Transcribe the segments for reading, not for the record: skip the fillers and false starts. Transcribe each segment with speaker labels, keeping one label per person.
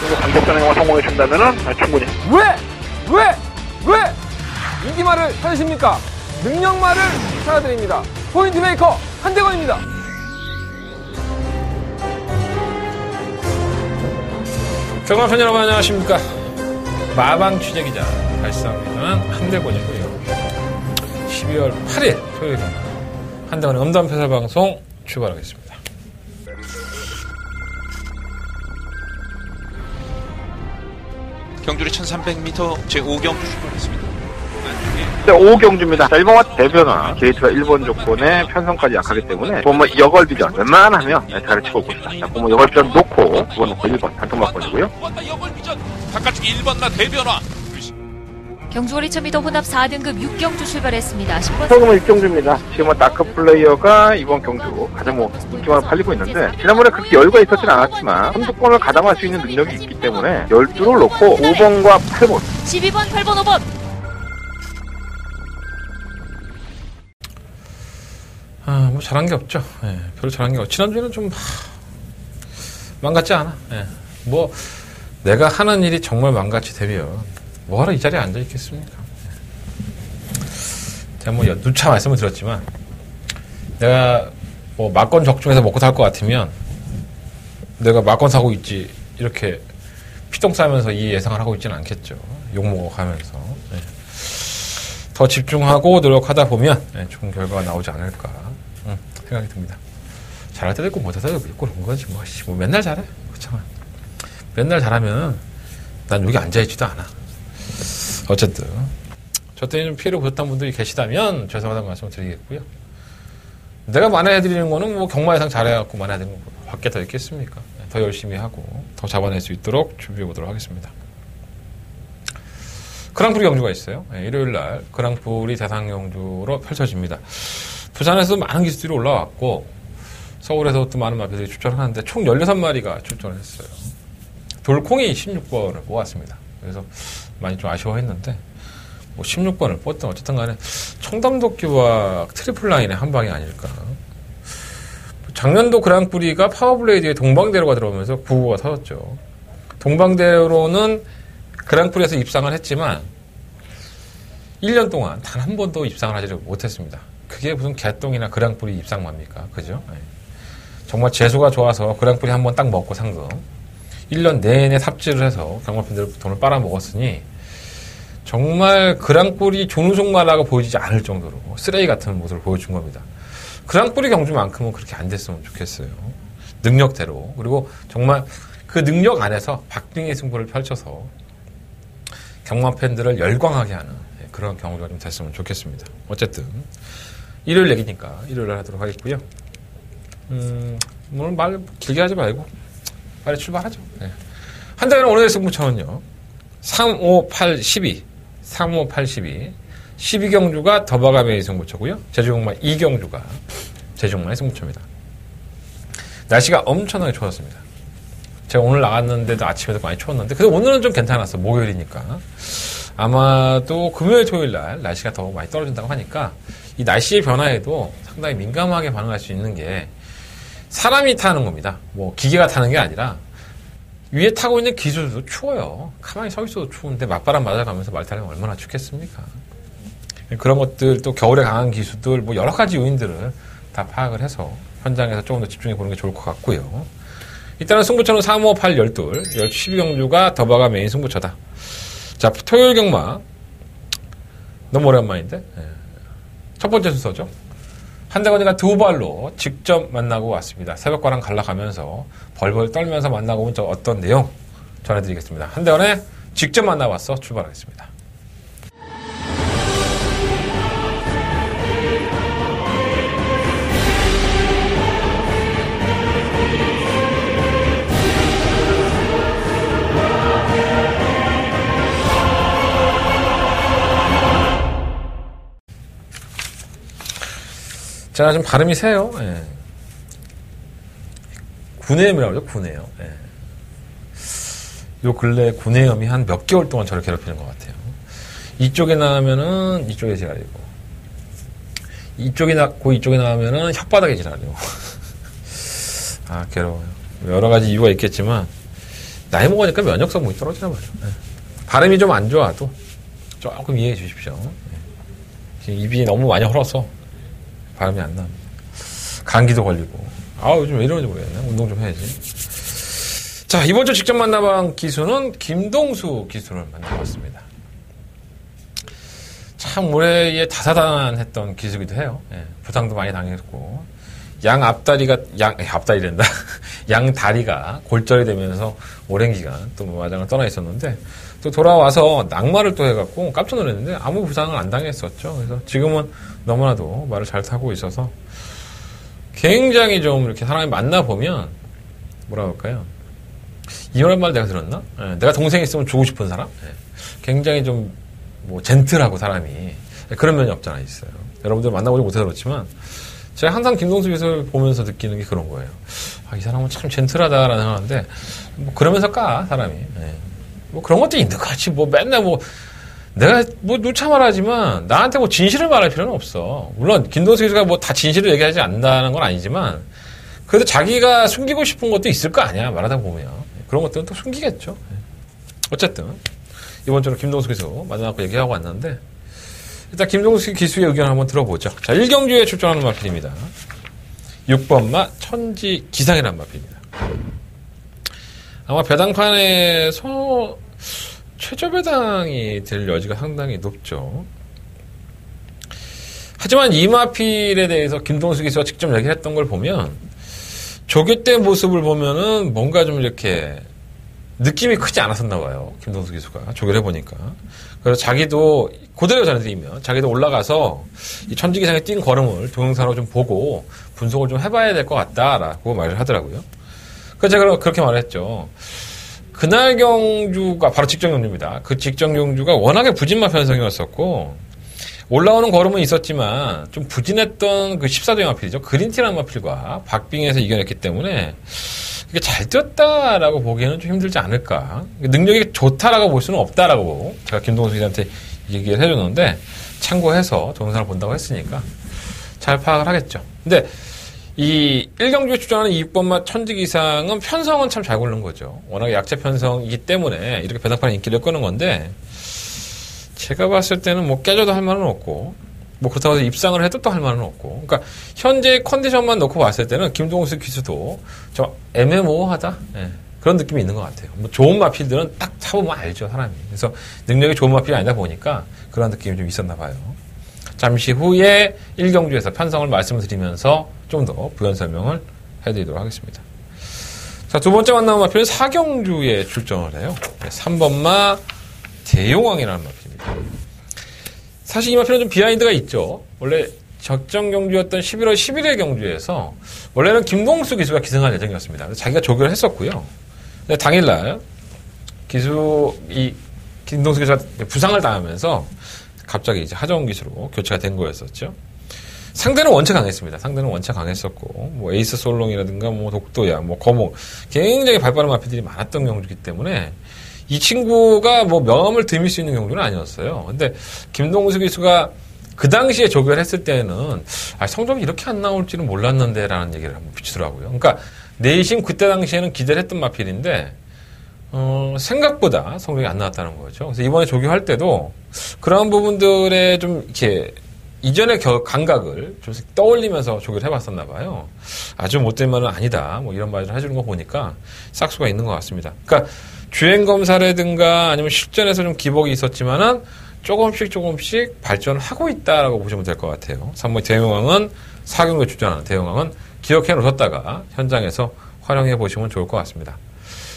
Speaker 1: 정도 강력전에 성공해준다면은 충분히.
Speaker 2: 왜? 인기말을 찾으십니까? 능력말을 찾아드립니다. 포인트 메이커 한대건입니다.
Speaker 3: 경남편 여러분 안녕하십니까? 마방 취재기자 발상위원은 한대건이고요. 12월 8일 토요일 한대건의 음담패설 방송 출발하겠습니다.
Speaker 4: 경주리 1300m 제5경주 출발했습니다.
Speaker 1: 5경주입니다. 1번과 대변화 게이트가 1번 조건에 편성까지 약하기 때문에 여걸비전 웬만하면 자를 치고 오고 있다. 자, 여걸비전 놓고 9번 놓고 1번 단통막권이고요.
Speaker 4: 여걸비전 바깥쪽 1번나 대변화.
Speaker 5: 경주월 2000m 혼합 4등급 6경주 출발했습니다. 10번
Speaker 1: 처음은 1경주입니다. 지금은 다크 플레이어가 이번 경주 가장 인기만 팔리고 있는데 지난번에 그렇게 여유가 있었진 않았지만 선두권을 가담할 수 있는 능력이 있기 때문에 12를 놓고 5번과 8번
Speaker 5: 12번, 8번, 5번
Speaker 3: 뭐 잘한 게 없죠. 예, 별로 잘한 게 없죠. 지난주에는 좀 망같지 않아. 예, 뭐 내가 하는 일이 정말 망같이 되면 뭐하러 이 자리에 앉아 있겠습니까? 제가 뭐 누차 말씀을 드렸지만 내가 뭐 막건 적중해서 먹고 살 것 같으면 내가 막건 사고 있지 이렇게 피똥 싸면서 이 예상을 하고 있지는 않겠죠. 욕먹어가면서 더 집중하고 노력하다 보면 좋은 결과가 나오지 않을까 생각이 듭니다. 잘할 때도 있고 못할 때도 있고 그런 거지 뭐 맨날 잘해 그렇잖아. 맨날 잘하면 난 여기 앉아있지도 않아. 어쨌든 저 때문에 좀 피해를 보셨던 분들이 계시다면 죄송하다는 말씀을 드리겠고요. 내가 만회해드리는 거는 뭐 경마 예상 잘해갖고 만회해드리는 거 밖에 더 있겠습니까? 더 열심히 하고 더 잡아낼 수 있도록 준비해보도록 하겠습니다. 그랑프리 경주가 있어요. 일요일날 그랑프리 대상 경주로 펼쳐집니다. 부산에서 많은 기수들이 올라왔고 서울에서 또 많은 마피들이 출전을 하는데 총 16마리가 출전을 했어요. 돌콩이 16번을 뽑았습니다. 그래서 많이 좀 아쉬워했는데 뭐 16번을 뽑든 어쨌든 간에 청담도끼와 트리플 라인의 한 방이 아닐까. 작년도 그랑프리가 파워블레이드에 동방대로가 들어오면서 부부가 터졌죠. 동방대로는 그랑프리에서 입상을 했지만 1년 동안 단 한 번도 입상을 하지 못했습니다. 그게 무슨 개똥이나 그랑프리 입상만입니까? 그죠? 정말 재수가 좋아서 그랑프리 한 번 딱 먹고 상금 1년 내내 삽질을 해서 경마팬들 돈을 빨아먹었으니 정말 그랑프리 존우종마라고 보이지 않을 정도로 쓰레기 같은 모습을 보여준 겁니다. 그랑프리 경주만큼은 그렇게 안 됐으면 좋겠어요. 능력대로. 그리고 정말 그 능력 안에서 박빙의 승부를 펼쳐서 경마팬들을 열광하게 하는 그런 경주가 좀 됐으면 좋겠습니다. 어쨌든 일요일 얘기니까 일요일날 하도록 하겠고요. 오늘 말 길게 하지 말고 빨리 출발하죠. 네. 한대는 오늘의 승부처는요. 3, 5, 8, 12 3, 5, 8, 12 12경주가 더바감의 승부처고요. 제주공마 2경주가 제주공마의 승부처입니다. 날씨가 엄청나게 추웠습니다. 제가 오늘 나갔는데도 아침에도 많이 추웠는데 그래도 오늘은 좀 괜찮았어. 목요일이니까. 아마도 금요일 토요일 날 날씨가 더 많이 떨어진다고 하니까 이 날씨의 변화에도 상당히 민감하게 반응할 수 있는 게 사람이 타는 겁니다. 뭐 기계가 타는 게 아니라 위에 타고 있는 기술도 추워요. 가만히 서 있어도 추운데 맞바람 맞아가면서 말 타려면 얼마나 춥겠습니까? 그런 것들 또 겨울에 강한 기수들 뭐 여러 가지 요인들을 다 파악을 해서 현장에서 조금 더 집중해 보는 게 좋을 것 같고요. 일단은 승부처는 3, 5, 8, 12 12경주가 더바가 메인 승부처다. 자, 토요일 경마 너무 오랜만인데 첫 번째 순서죠. 한대건이가 두 발로 직접 만나고 왔습니다. 새벽과랑 갈라가면서 벌벌 떨면서 만나고 온 저 어떤 내용 전해드리겠습니다. 한대건의 직접 만나봤어 출발하겠습니다. 제가 좀 발음이 세요. 예. 구내염이라고 그러죠, 구내염. 예. 요 근래 구내염이 한 몇 개월 동안 저를 괴롭히는 것 같아요. 이쪽에 나오면은 이쪽에 지랄이고, 이쪽에 나오면은 혓바닥에 지랄이고. 아, 괴로워요. 여러 가지 이유가 있겠지만, 나이 먹으니까 면역 성분이 떨어지나 봐요. 예. 발음이 좀 안 좋아도 조금 이해해 주십시오. 예. 지금 입이 너무 많이 헐어서 발음이 안 납니다. 감기도 걸리고. 요즘 왜 이러는지 모르겠네. 운동 좀 해야지. 자, 이번 주 직접 만나본 기수는 김동수 기수를 만나봤습니다. 참 올해에 다사다난했던 기수기도 해요. 예, 부상도 많이 당했고 양 다리가 골절이 되면서 오랜 기간 또 마장을 떠나 있었는데 또 돌아와서 낙마를 또 해갖고 깜짝 놀랐는데 아무 부상을 안 당했었죠. 그래서 지금은 너무나도 말을 잘 타고 있어서 굉장히 좀 이렇게 사람이 만나보면 뭐라 할까요? 이런 말 내가 들었나? 예, 내가 동생이 있으면 주고 싶은 사람? 예, 굉장히 좀 뭐 젠틀하고 사람이 그런 면이 없잖아 있어요. 여러분들 만나보지 못해서 그렇지만 제가 항상 김동수 기수를 보면서 느끼는 게 그런 거예요. 이 사람은 참 젠틀하다라는 생각하는데 뭐 그러면서 사람이 뭐 그런 것도 있는 거지. 뭐 맨날 뭐 내가 뭐 누차 말하지만 나한테 뭐 진실을 말할 필요는 없어. 물론 김동수 기수가 뭐 다 진실을 얘기하지 않는다는 건 아니지만 그래도 자기가 숨기고 싶은 것도 있을 거 아니야. 말하다 보면 그런 것들은 또 숨기겠죠. 어쨌든 이번 주는 김동수 기수 만나고 얘기하고 왔는데 일단 김동수 기수의 의견을 한번 들어보죠. 자, 1경주에 출전하는 마필입니다. 6번마 천지 기상이라는 마필입니다. 아마 배당판에서 최저 배당이 될 여지가 상당히 높죠. 하지만 이 마필에 대해서 김동수 기수가 직접 얘기를 했던 걸 보면 조교 때 모습을 보면은 뭔가 좀 이렇게 느낌이 크지 않았었나 봐요. 김동수 기수가 조교를 해보니까. 그래서 자기도 그대로 전해드리면 자기도 올라가서 이 천지기상에 뛴 걸음을 동영상으로 좀 보고 분석을 좀 해봐야 될 것 같다라고 말을 하더라고요. 그래서 제가 그렇게 말했죠. 그날 경주가 바로 직전 경주입니다. 그 직전 경주가 워낙에 부진마 편성이었었고 올라오는 걸음은 있었지만 좀 부진했던 그 14도형 마필이죠. 그린티라는 마필과 박빙에서 이겨냈기 때문에 이게 잘 뛰었다라고 보기에는 좀 힘들지 않을까. 능력이 좋다라고 볼 수는 없다라고 제가 김동수 기자한테 얘기를 해줬는데 참고해서 동영상을 본다고 했으니까 잘 파악을 하겠죠. 근데 이 1경주에 출전하는 2번마 천지기상은 편성은 참 잘 고른 거죠. 워낙에 약체 편성이기 때문에 이렇게 배당판에 인기를 끄는 건데 제가 봤을 때는 뭐 깨져도 할 말은 없고 뭐 그렇다고 해서 입상을 해도 또 할 말은 없고 그러니까 현재 컨디션만 놓고 봤을 때는 김동수 기수도 좀 애매모호하다 그런 느낌이 있는 것 같아요. 뭐 좋은 마필들은 딱 타보면 알죠 사람이. 그래서 능력이 좋은 마필이 아니다 보니까 그런 느낌이 좀 있었나 봐요. 잠시 후에 1경주에서 편성을 말씀을 드리면서 좀 더 부연 설명을 해드리도록 하겠습니다. 자, 두 번째 만나는 마필은 4경주에 출전을 해요. 3번마 대용왕이라는 마필입니다. 사실 이 마필은 좀 비하인드가 있죠. 원래 적정 경주였던 11월 11일 경주에서 원래는 김동수 기수가 기승할 예정이었습니다. 자기가 조교를 했었고요. 근데 당일날 김동수 기수가 부상을 당하면서 갑자기 이제 하정우 기수로 교체가 된 거였었죠. 상대는 원체 강했습니다. 상대는 원체 강했었고, 뭐 에이스 솔롱이라든가 뭐 독도야, 뭐 거목 굉장히 발빠른 마필들이 많았던 경주이기 때문에 이 친구가 뭐 명함을 드밀 수 있는 경주는 아니었어요. 근데 김동수 기수가 그 당시에 조교를 했을 때는 성적이 이렇게 안 나올지는 몰랐는데라는 얘기를 한번 비추더라고요. 그러니까 내심 그때 당시에는 기대를 했던 마필인데 생각보다 성적이 안 나왔다는 거죠. 그래서 이번에 조교할 때도 그런 부분들에 좀 이렇게 이전의 감각을 좀 떠올리면서 조교를 해봤었나 봐요. 아주 못된 말은 아니다. 뭐 이런 말을 해주는 거 보니까 싹수가 있는 것 같습니다. 그러니까 주행 검사라든가 아니면 실전에서 좀 기복이 있었지만은 조금씩 발전을 하고 있다라고 보시면 될 것 같아요. 3번 대용왕은 4경주에 출전하는 대용왕은 기억해 놓으셨다가 현장에서 활용해 보시면 좋을 것 같습니다.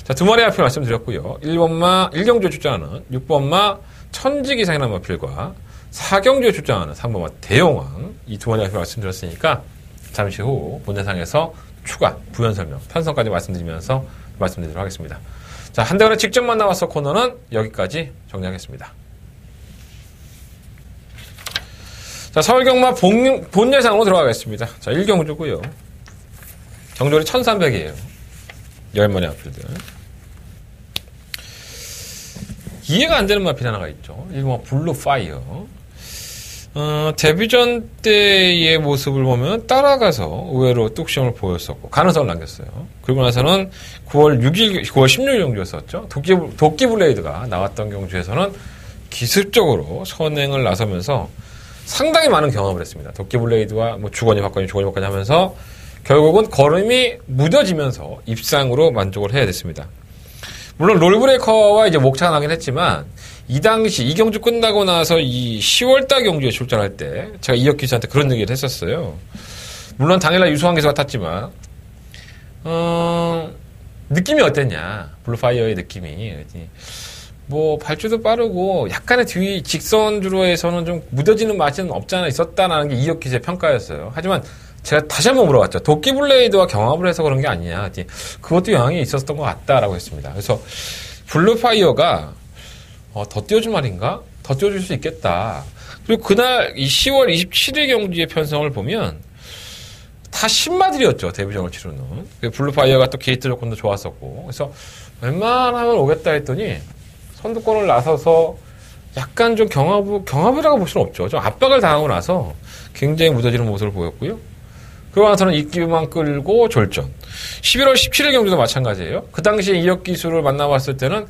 Speaker 3: 자, 두 마리 앞에 말씀드렸고요. 1경주에 출전하는 6번마 천지기상이라는 마필과 4경주에 출전하는 3번마 대용왕 이 두 마리 앞에 말씀드렸으니까 잠시 후 본대상에서 추가 부연 설명 편성까지 말씀드리면서 말씀드리도록 하겠습니다. 자, 한대원의 직접 만나봤어 코너는 여기까지 정리하겠습니다. 자, 서울경마 본 예상으로 들어가겠습니다. 자, 1경주고요. 경주리 1300이에요. 10마리 앞필들. 이해가 안 되는 마필 하나가 있죠. 1번마 블루 파이어. 데뷔전 때의 모습을 보면 따라가서 의외로 뚝심을 보였었고, 가능성을 남겼어요. 그리고 나서는 9월 16일 경주였었죠. 도끼 블레이드가 나왔던 경주에서는 기습적으로 선행을 나서면서 상당히 많은 경험을 했습니다. 도끼 블레이드와 뭐 주거니 받거니 하면서 결국은 걸음이 무뎌지면서 입상으로 만족을 해야 됐습니다. 물론 롤브레이커와 이제 목차가 나긴 했지만 이 당시 이 경주 끝나고 나서 이 10월달 경주에 출전할 때 제가 이혁기 씨한테 그런 얘기를 했었어요. 물론 당일날 유수환 기수가 탔지만 느낌이 어땠냐? 블루파이어의 느낌이. 뭐 발주도 빠르고 약간의 뒤 직선주로에서는 좀 무뎌지는 맛은 없지 않아 있었다라는 게 이혁기 씨의 평가였어요. 하지만 제가 다시 한번 물어봤죠. 도끼 블레이드와 경합을 해서 그런 게 아니냐. 그것도 영향이 있었던 것 같다라고 했습니다. 그래서 블루파이어가 더 띄워줄 말인가? 더 띄워줄 수 있겠다. 그리고 그날 이 10월 27일 경주의 편성을 보면 다 신마들이었죠. 데뷔전을 치르는. 블루파이어가 또 게이트 조건도 좋았었고. 그래서 웬만하면 오겠다 했더니 선두권을 나서서 약간 좀 경합이라고 볼 수는 없죠. 좀 압박을 당하고 나서 굉장히 무뎌지는 모습을 보였고요. 그러고 나서는 입기만 끌고 졸전. 11월 17일 경주도 마찬가지예요. 그 당시에 이혁 기수를 만나봤을 때는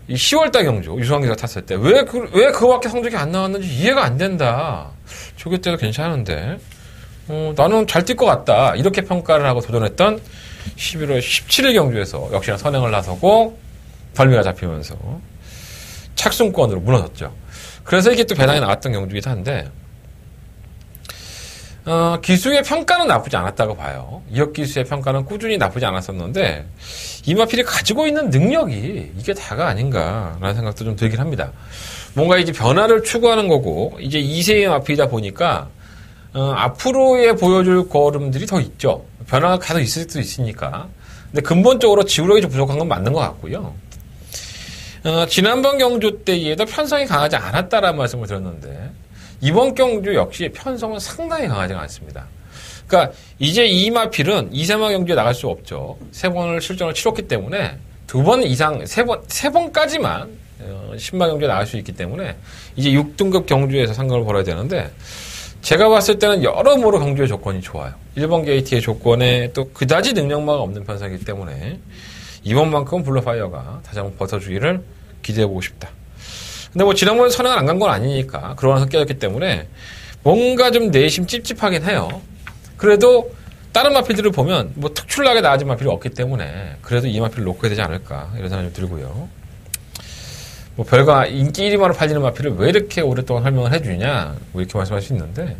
Speaker 3: 이 10월달 경주, 유수환 기수가 탔을 때 왜 그거밖에 성적이 안 나왔는지 이해가 안 된다. 조교 때도 괜찮은데 나는 잘 뛸 것 같다. 이렇게 평가를 하고 도전했던 11월 17일 경주에서 역시나 선행을 나서고 덜미가 잡히면서 착순권으로 무너졌죠. 그래서 이게 또 배당이 나왔던 경주이기도 한데 기수의 평가는 나쁘지 않았다고 봐요. 이혁 기수의 평가는 꾸준히 나쁘지 않았었는데 이마필이 가지고 있는 능력이 이게 다가 아닌가라는 생각도 좀 들긴 합니다. 뭔가 이제 변화를 추구하는 거고 이제 2세의 마필이다 보니까 앞으로의 보여줄 걸음들이 더 있죠. 변화가 계속 있을 수도 있으니까. 근데 근본적으로 지구력이 좀 부족한 건 맞는 것 같고요. 지난번 경주 때에도 편성이 강하지 않았다라는 말씀을 드렸는데 이번 경주 역시 편성은 상당히 강하지가 않습니다. 그러니까 이제 이마필은 2세마 경주에 나갈 수 없죠. 3번을 실전을 치렀기 때문에 2번 이상, 3번까지만 신마 경주에 나갈 수 있기 때문에 이제 6등급 경주에서 상금을 벌어야 되는데 제가 봤을 때는 여러모로 경주의 조건이 좋아요. 1번 게이트의 조건에 또 그다지 능력마가 없는 편이기 때문에 이번만큼은 블루파이어가 다시 한번 버텨주기를 기대해보고 싶다. 근데 뭐 지난번에 선행을 안 간 건 아니니까 그러나서 깨졌기 때문에 뭔가 좀 내심 찝찝하긴 해요. 그래도 다른 마필들을 보면 뭐 특출나게 나아진 마필이 없기 때문에 그래도 이 마필을 놓고 해야 되지 않을까 이런 생각이 좀 들고요. 뭐 별거 인기 1위만으로 팔리는 마필을 왜 이렇게 오랫동안 설명을 해주냐 뭐 이렇게 말씀할 수 있는데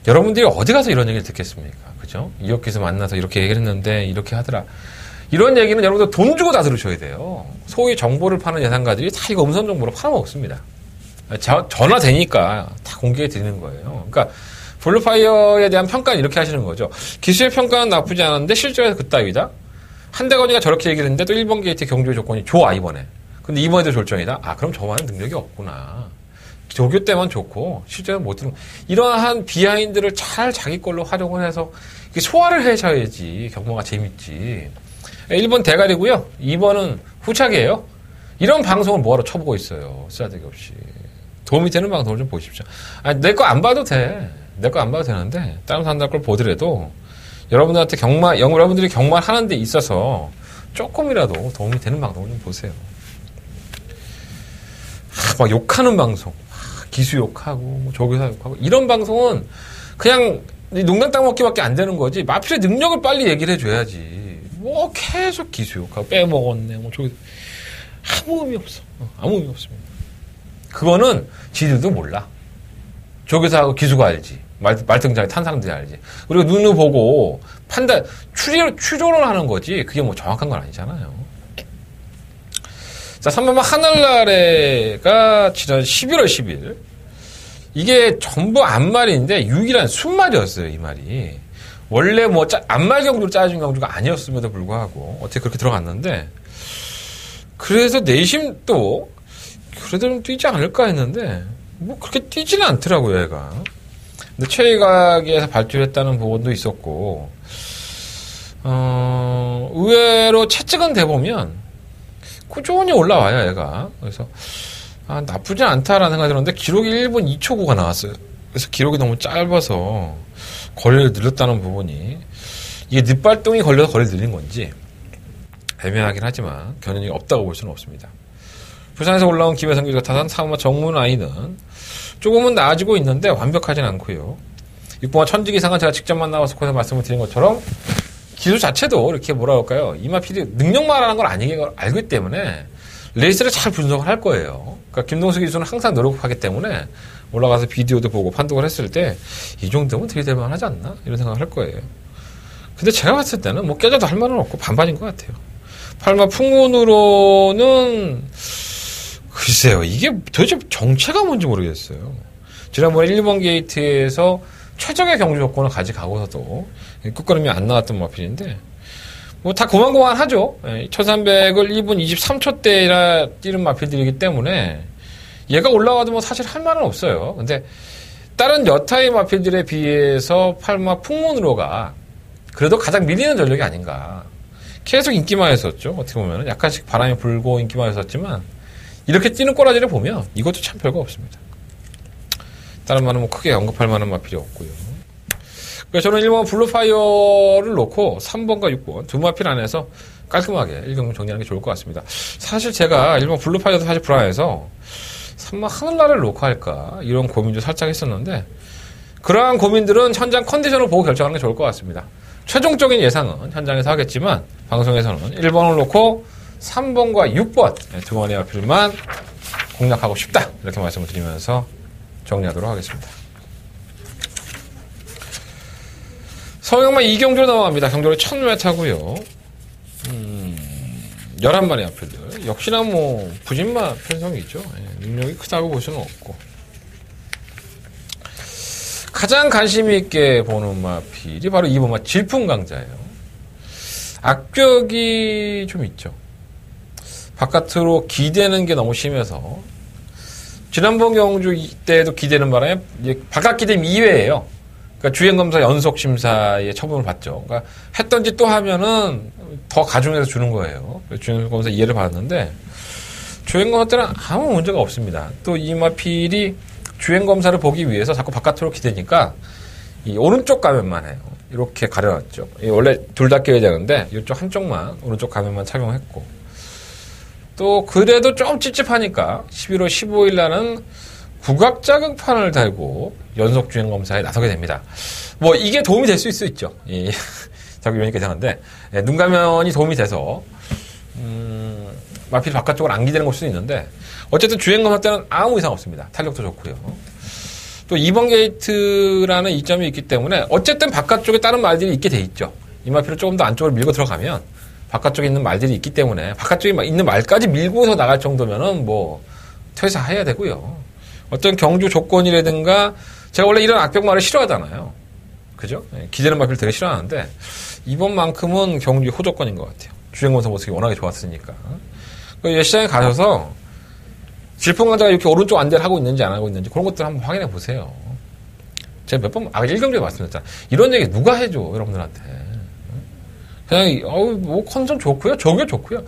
Speaker 3: 여러분들이 어디 가서 이런 얘기를 듣겠습니까? 그죠? 이혁 기수 만나서 이렇게 얘기를 했는데 이렇게 하더라. 이런 얘기는 여러분들 돈 주고 다 들으셔야 돼요. 소위 정보를 파는 예상가들이 다 이거 음성 정보로 팔아먹습니다. 전화 되니까 다 공개해 드리는 거예요. 그러니까 블루파이어에 대한 평가는 이렇게 하시는 거죠. 기수의 평가는 나쁘지 않은데 실제로 그따위다. 한대건이가 저렇게 얘기를 했는데 또 1번 게이트 경주의 조건이 좋아 이번에. 근데 이번에도 졸전이다. 아 그럼 저만은 능력이 없구나. 조교 때만 좋고 실제는 못 들은 이러한 비하인드를 잘 자기 걸로 활용을 해서 소화를 해셔야지 경마가 재밌지. 1번 대가리고요. 2번은 후착이에요. 이런 방송을 뭐하러 쳐보고 있어요. 쓰잘데기 없이. 도움이 되는 방송을 좀 보십시오. 아니, 내 거 안 봐도 돼. 내 거 안 봐도 되는데 다른 사람들 걸 보더라도 여러분들한테 여러분들이 경마를 하는 데 있어서 조금이라도 도움이 되는 방송을 좀 보세요. 막 욕하는 방송. 기수 욕하고 뭐 조교사 욕하고 이런 방송은 그냥 농담 따먹기밖에 안 되는 거지. 마필의 능력을 빨리 얘기를 해줘야지. 뭐 계속 기수 욕하고 빼먹었네. 뭐 저기 아무 의미 없어. 아무 의미 없습니다. 그거는 지들도 몰라. 조교사하고 기수가 알지. 말등장에 탄 사람들이 알지. 그리고 눈을 보고 판단 추론을 하는 거지. 그게 뭐 정확한 건 아니잖아요. 자, 3번만 하늘나래가 지난 11월 10일. 이게 전부 암말인데 유일한 순말이었어요, 이 말이. 원래 뭐 암말 경주로 짜여진 경주가 아니었음에도 불구하고 어떻게 그렇게 들어갔는데 그래서 내심 또 그래도 좀 뛰지 않을까 했는데 뭐 그렇게 뛰지는 않더라고요, 얘가. 근데 최희각에서 발주했다는 부분도 있었고 의외로 채찍은 대보면 꾸준히 올라와요, 얘가. 그래서 나쁘진 않다라는 생각이 들었는데 기록이 1분 2초 9가 나왔어요. 그래서 기록이 너무 짧아서 거리를 늘렸다는 부분이 이게 늑발동이 걸려서 거리를 늘린 건지 애매하긴 하지만 견인이 없다고 볼 수는 없습니다. 부산에서 올라온 김혜성 기자 타선 3번 정문 아이는 조금은 나아지고 있는데 완벽하진 않고요. 6번과 천지기상은 제가 직접 만나서 거기서 말씀을 드린 것처럼 기술 자체도 이렇게 뭐라 할까요? 이마필이 능력만하는 걸 알기 때문에 레이스를 잘 분석을 할 거예요. 그러니까 김동수 기수는 항상 노력하기 때문에 올라가서 비디오도 보고 판독을 했을 때 이 정도면 들이댈만 하지 않나? 이런 생각을 할 거예요. 근데 제가 봤을 때는 뭐 깨져도 할 말은 없고 반반인 것 같아요. 팔마 풍문으로는 글쎄요. 이게 도대체 정체가 뭔지 모르겠어요. 지난번에 1번 게이트에서 최적의 경주 조건을 가져가고서도 끝걸음이 안 나왔던 마필인데 뭐 다 고만고만하죠. 1300을 1분 23초대라 뛰는 마필들이기 때문에 얘가 올라와도 뭐 사실 할 말은 없어요. 근데 다른 여타의 마필들에 비해서 팔마 풍문으로가 그래도 가장 밀리는 전력이 아닌가. 계속 인기만 했었죠. 어떻게 보면 약간씩 바람이 불고 인기만 했었지만 이렇게 뛰는 꼬라지를 보면 이것도 참 별거 없습니다. 다른 말은 뭐 크게 언급할 만한 마필이 없고요. 그래서 저는 1번 블루파이어를 놓고 3번과 6번 두 마필 안에서 깔끔하게 1경기 정리하는 게 좋을 것 같습니다. 사실 제가 1번 블루파이어도 사실 불안해서 3번 하늘나라를 놓고 할까 이런 고민도 살짝 했었는데 그러한 고민들은 현장 컨디션을 보고 결정하는 게 좋을 것 같습니다. 최종적인 예상은 현장에서 하겠지만 방송에서는 1번을 놓고 3번과 6번 두 번의 마필만 공략하고 싶다 이렇게 말씀을 드리면서 정리하도록 하겠습니다. 서영만 2경주로 넘어갑니다. 경주로 1000m고요. 11마리 앞필들. 역시나 뭐 부진마 편성이죠. 능력이 크다고 볼 수는 없고. 가장 관심 있게 보는 마필이 바로 2번 마 질풍강자예요. 악격이 좀 있죠. 바깥으로 기대는 게 너무 심해서 지난번 경주 때도 기대는 바람에 바깥 기대는 2회예요. 그러니까 주행검사 연속심사의 처분을 받죠. 그러니까 했던 짓 또 하면은 더 가중해서 주는 거예요. 주행검사 이해를 받았는데 주행검사 때는 아무 문제가 없습니다. 또 이 마필이 주행검사를 보기 위해서 자꾸 바깥으로 기대니까 이 오른쪽 가면만 해요. 이렇게 가려놨죠. 원래 둘 다 껴야 되는데 이쪽 한쪽만 오른쪽 가면만 착용했고 또 그래도 좀 찝찝하니까 11월 15일 날은 국악자극판을 달고 연속 주행 검사에 나서게 됩니다. 뭐 이게 도움이 될 수 있죠. 자꾸 이러니까 이상한데 눈 가면이 도움이 돼서 마필 바깥쪽으로 안 기대는 걸 수도 있는데 어쨌든 주행 검사 때는 아무 이상 없습니다. 탄력도 좋고요. 또 2번 게이트라는 이점이 있기 때문에 어쨌든 바깥쪽에 다른 말들이 있게 돼 있죠. 이 마필을 조금 더 안쪽으로 밀고 들어가면 바깥쪽에 있는 말들이 있기 때문에 바깥쪽에 있는 말까지 밀고서 나갈 정도면은 뭐 퇴사해야 되고요. 어떤 경주 조건이라든가 제가 원래 이런 악벽말을 싫어하잖아요. 그죠? 기대는 마필 되게 싫어하는데 이번만큼은 경주 호조건인 것 같아요. 주행검사 모습이 워낙에 좋았으니까. 시장에 가셔서 질풍강자가 이렇게 오른쪽 안대를 하고 있는지 안 하고 있는지 그런 것들 한번 확인해 보세요. 제가 몇 번 1경주에 말씀드렸잖아요. 이런 얘기 누가 해줘 여러분들한테. 그냥 뭐 컨디션 좋고요. 저게 좋고요.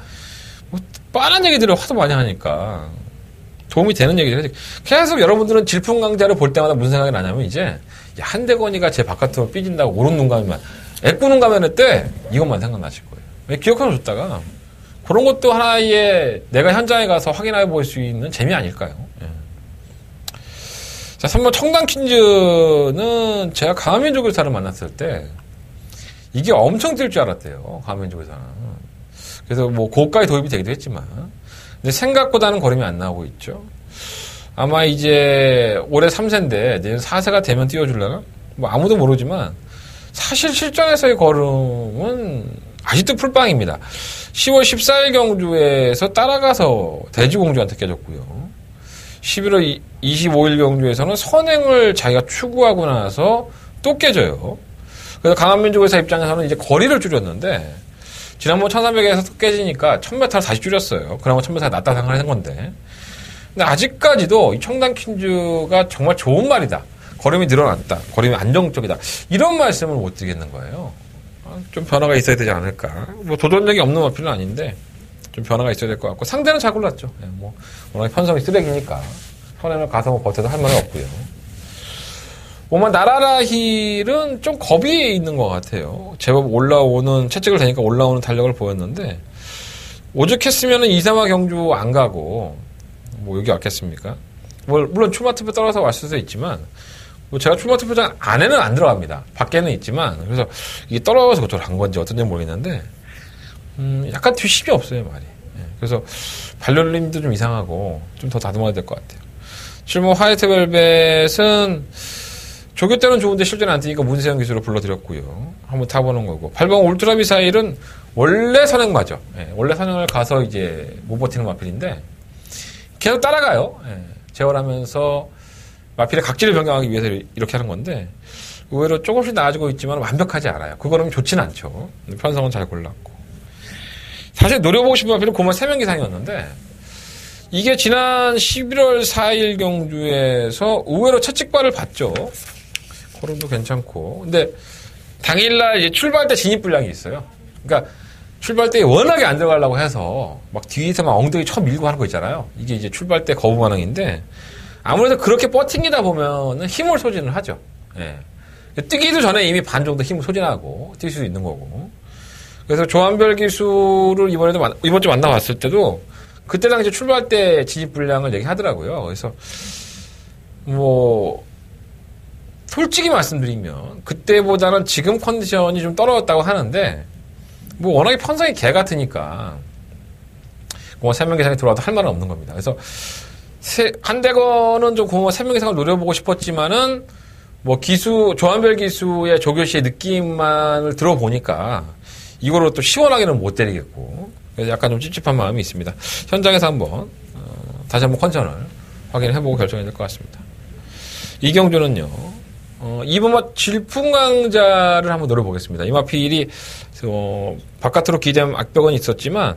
Speaker 3: 뭐 뻔한 얘기들을 하도 많이 하니까 도움이 되는 얘기를 해야지. 계속 여러분들은 질풍강자를 볼 때마다 무슨 생각이 나냐면 이제 한대건이가 제 바깥으로 삐진다고 오른 눈 감으면 애꾸 눈 감을 때 이것만 생각나실 거예요. 기억하면 좋다가 그런 것도 하나의 내가 현장에 가서 확인해 볼 수 있는 재미 아닐까요? 예. 자, 3번 청담킨즈는 제가 강화민족 의사를 만났을 때 이게 엄청 뛸 줄 알았대요. 강화민족 의사는. 그래서 뭐 고가에 도입이 되기도 했지만 근데 생각보다는 걸음이 안 나오고 있죠. 아마 이제 올해 3세인데 내년 4세가 되면 띄워주려나? 뭐 아무도 모르지만 사실 실전에서의 걸음은 아직도 풀빵입니다. 10월 14일 경주에서 따라가서 대지공주한테 깨졌고요. 11월 25일 경주에서는 선행을 자기가 추구하고 나서 또 깨져요. 그래서 강한민족의사 입장에서는 이제 거리를 줄였는데 지난번 1300에서 또 깨지니까 1000m를 다시 줄였어요. 그나마 1000m가 낫다 생각을 한 건데. 근데 아직까지도 이 청담킨즈가 정말 좋은 말이다. 걸음이 늘어났다. 걸음이 안정적이다. 이런 말씀을 못 드리겠는 거예요. 좀 변화가 있어야 되지 않을까. 뭐 도전력이 없는 마필은 아닌데 좀 변화가 있어야 될 것 같고 상대는 잘 골랐죠. 뭐 워낙 편성이 쓰레기니까 선행을 가서 뭐 버텨도 할 말은 없고요. 뭐만 나라라힐은 좀 겁이 있는 것 같아요. 제법 올라오는, 채찍을 대니까 올라오는 탄력을 보였는데, 오죽했으면 2, 3화 경주 안 가고, 뭐 여기 왔겠습니까? 물론 출마투표 떨어서 왔을 수도 있지만, 뭐 제가 출마투표장 안에는 안 들어갑니다. 밖에는 있지만, 그래서 이게 떨어져서 그쪽으로 간 건지 어떤지 모르겠는데, 약간 뒷심이 없어요, 말이. 그래서 발놀림도 좀 이상하고, 좀 더 다듬어야 될 것 같아요. 7번 화이트 벨벳은, 조교 때는 좋은데 실제는 안 뛰니까 문세영 기수로 불러드렸고요. 한번 타보는 거고. 8번 울트라 미사일은 원래 선행마죠. 예, 원래 선행을 가서 이제 못 버티는 마필인데 계속 따라가요. 예, 제어하면서 마필의 각질을 변경하기 위해서 이렇게 하는 건데 의외로 조금씩 나아지고 있지만 완벽하지 않아요. 그거는 좋지는 않죠. 편성은 잘 골랐고. 사실 노려보고 싶은 마필은 고만 3명 이상이었는데 이게 지난 11월 4일 경주에서 의외로 채찍발을 봤죠. 코름도 괜찮고. 근데 당일날 이제 출발 때 진입 분량이 있어요. 그러니까 출발 때 워낙에 안 들어가려고 해서 막 뒤에서 막 엉덩이 쳐 밀고 하는 거 있잖아요. 이게 이제 출발 때 거부 반응인데 아무래도 그렇게 버팅이다 보면은 힘을 소진을 하죠. 예. 뛰기도 전에 이미 반 정도 힘을 소진하고 뛸 수도 있는 거고. 그래서 조한별 기수를 이번 주 만나봤을 때도 그때 당시 출발 때 진입 분량을 얘기하더라고요. 그래서 뭐 솔직히 말씀드리면 그때보다는 지금 컨디션이 좀 떨어졌다고 하는데 뭐 워낙에 편성이 개 같으니까 뭐 3명 이상이 들어와도 할 말은 없는 겁니다. 그래서 한대건은 좀 고마 3명 이상을 노려보고 싶었지만은 뭐 조한별 기수의 조교시의 느낌만을 들어보니까 이거로 또 시원하게는 못 때리겠고 그래서 약간 좀 찝찝한 마음이 있습니다. 현장에서 한번 다시 한번 컨디션을 확인해보고 결정해야 될 것 같습니다. 이경주는요. 2번 질풍강자를 한번 노려보겠습니다. 이 마필이 바깥으로 기대한 악벽은 있었지만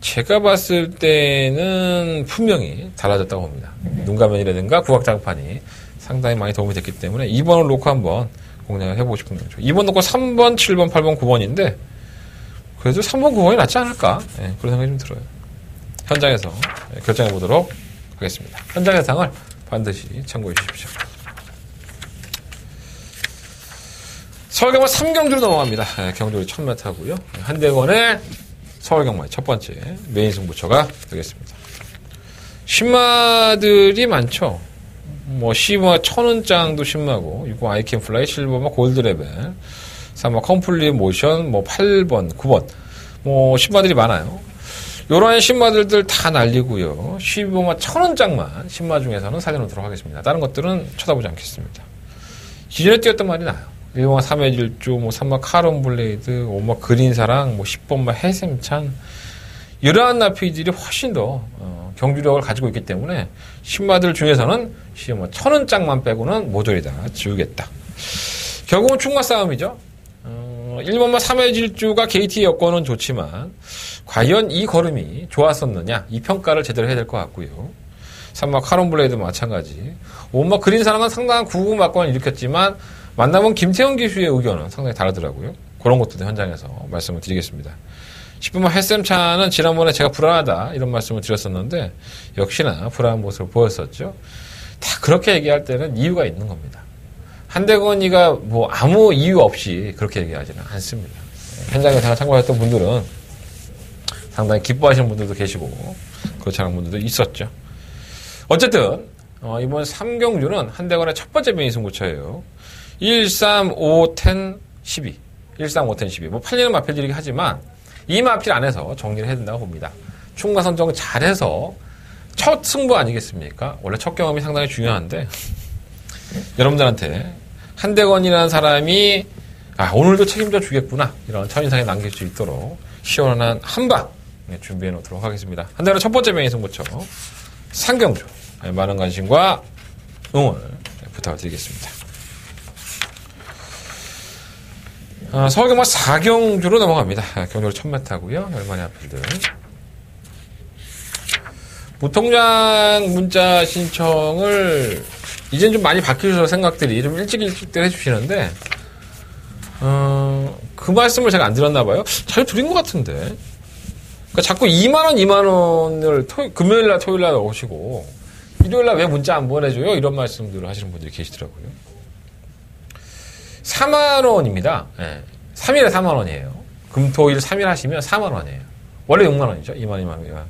Speaker 3: 제가 봤을 때는 분명히 달라졌다고 봅니다. 눈가면이라든가 구각장판이 상당히 많이 도움이 됐기 때문에 2번을 놓고 한번 공략을 해보고 싶은 거죠. 2번 놓고 3번, 7번, 8번, 9번인데 그래도 3번, 9번이 낫지 않을까? 네, 그런 생각이 좀 들어요. 현장에서 결정해보도록 하겠습니다. 현장 예상을 반드시 참고해 주십시오. 서울경마 3경주로 넘어갑니다. 경주를 1000m고요. 한대건의 서울경마의 첫 번째 메인 승부처가 되겠습니다. 신마들이 많죠. 뭐 10화 1000원장도 신마고 6번 아이캔플라이, 7번 골드레벨, 3번 컴플릿 모션, 뭐 8번, 9번 뭐 신마들이 많아요. 요런 신마들들 다 날리고요. 12번 1000원장만 신마 중에서는 살려놓도록 하겠습니다. 다른 것들은 쳐다보지 않겠습니다. 기존에 뛰었던 말이 나요. 1번 3회 질주, 뭐 3번 카론 블레이드, 5번 그린사랑, 뭐 10번 해샘찬 이러한 나피들이 훨씬 더 경주력을 가지고 있기 때문에 신마들 중에서는 1000원장만 빼고는 모조리 다 지우겠다. 결국은 충마 싸움이죠. 1번만 3회 질주가 게이트의 여건은 좋지만 과연 이 걸음이 좋았었느냐 이 평가를 제대로 해야 될 것 같고요. 3번 카론 블레이드 마찬가지. 5번 그린사랑은 상당한 구구맞건을 일으켰지만 만나본 김태형 기수의 의견은 상당히 다르더라고요. 그런 것들도 현장에서 말씀을 드리겠습니다. 10번만 햇샘차는 지난번에 제가 불안하다 이런 말씀을 드렸었는데 역시나 불안한 모습을 보였었죠. 다 그렇게 얘기할 때는 이유가 있는 겁니다. 한대건이가 뭐 아무 이유 없이 그렇게 얘기하지는 않습니다. 현장에서 참고하셨던 분들은 상당히 기뻐하시는 분들도 계시고 그렇지 않은 분들도 있었죠. 어쨌든 이번 3경주는 한대건의 첫 번째 메인 승부처예요. 1, 3, 5, 10, 12. 1, 3, 5, 10, 12. 뭐 팔리는 마필들이긴 하지만 이 마필 안에서 정리를 해야 된다고 봅니다. 충마 선정 잘해서 첫 승부 아니겠습니까? 원래 첫 경험이 상당히 중요한데 여러분들한테 한대건이라는 사람이 오늘도 책임져 주겠구나 이런 첫인상에 남길 수 있도록 시원한 한방 준비해 놓도록 하겠습니다. 한대건의 첫 번째 메인 승부처 상경주 많은 관심과 응원 부탁드리겠습니다. 서울경마 4경주로 넘어갑니다. 경주로 1000m고요. 열마리 앞필들. 무통장 문자 신청을 이젠 좀 많이 바뀌어서 생각들이 좀 일찍들 해주시는데 그 말씀을 제가 안 드렸나 봐요. 잘 드린 것 같은데. 그러니까 자꾸 2만원을 금요일날 토요일날 오시고 일요일날 왜 문자 안 보내줘요? 이런 말씀들을 하시는 분들이 계시더라고요. 4만원입니다. 예. 3일에 4만원이에요. 금토일 3일 하시면 4만원이에요. 원래 6만원이죠. 2만.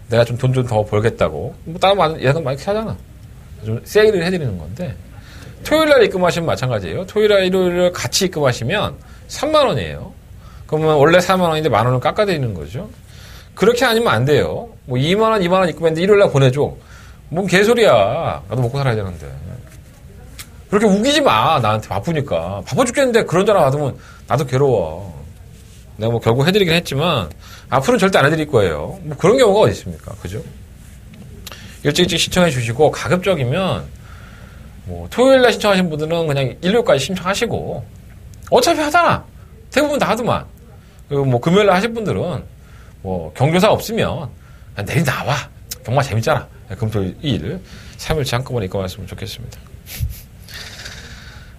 Speaker 3: 내가 좀 돈 좀 더 벌겠다고. 뭐, 다른 예상 많이 하잖아. 좀 세일을 해드리는 건데. 토요일날 입금하시면 마찬가지예요. 토요일날 일요일을 같이 입금하시면 3만원이에요. 그러면 원래 4만원인데 만원을 깎아드리는 거죠. 그렇게 아니면 안 돼요. 뭐 2만원 입금했는데 일요일날 보내줘. 뭔 개소리야. 나도 먹고 살아야 되는데. 그렇게 우기지 마. 나한테 바쁘니까. 바빠 죽겠는데 그런 전화 받으면 나도 괴로워. 내가 뭐 결국 해드리긴 했지만 앞으로는 절대 안 해드릴 거예요. 뭐 그런 경우가 어디 있습니까? 그죠? 일찍 신청해 주시고 가급적이면 뭐 토요일날 신청하신 분들은 그냥 일요일까지 신청하시고 어차피 하잖아. 대부분 다 하더만. 그리고 뭐 금요일날 하실 분들은 뭐 경조사 없으면 그냥 내일 나와. 정말 재밌잖아. 금토일 2일 3일치 한꺼번에 입금하셨으면 좋겠습니다.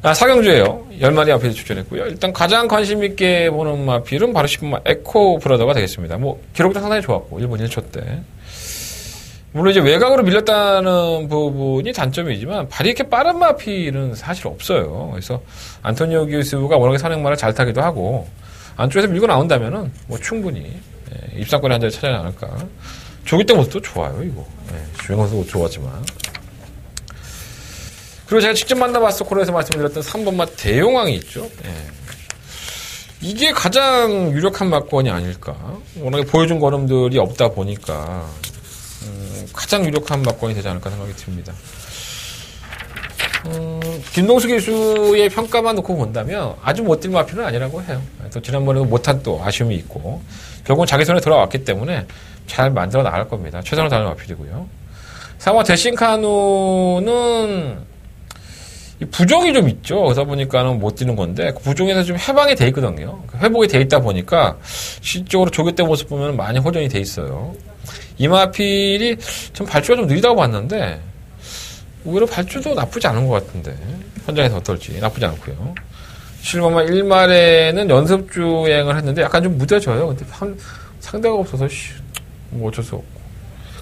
Speaker 3: 사경주예요. 10마리 마필 추천했고요. 일단 가장 관심 있게 보는 마필은 바로 10번 에코 브라더가 되겠습니다. 뭐 기록도 상당히 좋았고 1분 1초 때. 물론 이제 외곽으로 밀렸다는 부분이 단점이지만 발이 이렇게 빠른 마필은 사실 없어요. 그래서 안토니오 기우스가 워낙에 산행마를 잘 타기도 하고 안쪽에서 밀고 나온다면은 뭐 충분히 입상권에 한 자리 찾아야 않을까. 조기 때 모습도 좋아요, 이거. 주행모습도 좋았지만. 그리고 제가 직접 만나봤어 코너에서 말씀드렸던 3번마 대용왕이 있죠. 이게 가장 유력한 막권이 아닐까. 워낙에 보여준 걸음들이 없다 보니까 가장 유력한 막권이 되지 않을까 생각이 듭니다. 김동수 기수의 평가만 놓고 본다면 아주 못뛸 마필은 아니라고 해요. 또 지난번에도 못한 또 아쉬움이 있고 결국은 자기 손에 돌아왔기 때문에 잘 만들어 나갈 겁니다. 최선을 다하는 마필이고요. 3번 데싱카누는 부종이 좀 있죠. 그러다 보니까는 못 뛰는 건데 그 부종에서 좀 해방이 돼 있거든요. 회복이 돼 있다 보니까 실적으로 조교 때 모습 보면 많이 호전이 돼 있어요. 이 마필이 좀 발주가 좀 느리다고 봤는데 오히려 발주도 나쁘지 않은 것 같은데 현장에서 어떨지 나쁘지 않고요. 실버만 1말에는 연습 주행을 했는데 약간 좀 무뎌져요. 근데 상대가 없어서 뭐 어쩔 수 없고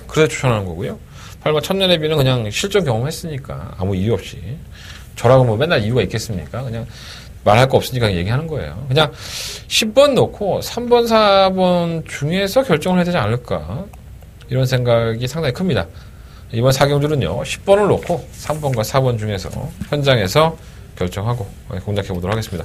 Speaker 3: 그래서 추천하는 거고요. 8번 천년의비는 그냥 실전 경험했으니까 아무 이유 없이 저라고 뭐 맨날 이유가 있겠습니까? 그냥 말할 거 없으니까 얘기하는 거예요. 그냥 10번 놓고 3번, 4번 중에서 결정을 해야 되지 않을까 이런 생각이 상당히 큽니다. 이번 사경주는요 10번을 놓고 3번과 4번 중에서 현장에서 결정하고 공략해 보도록 하겠습니다.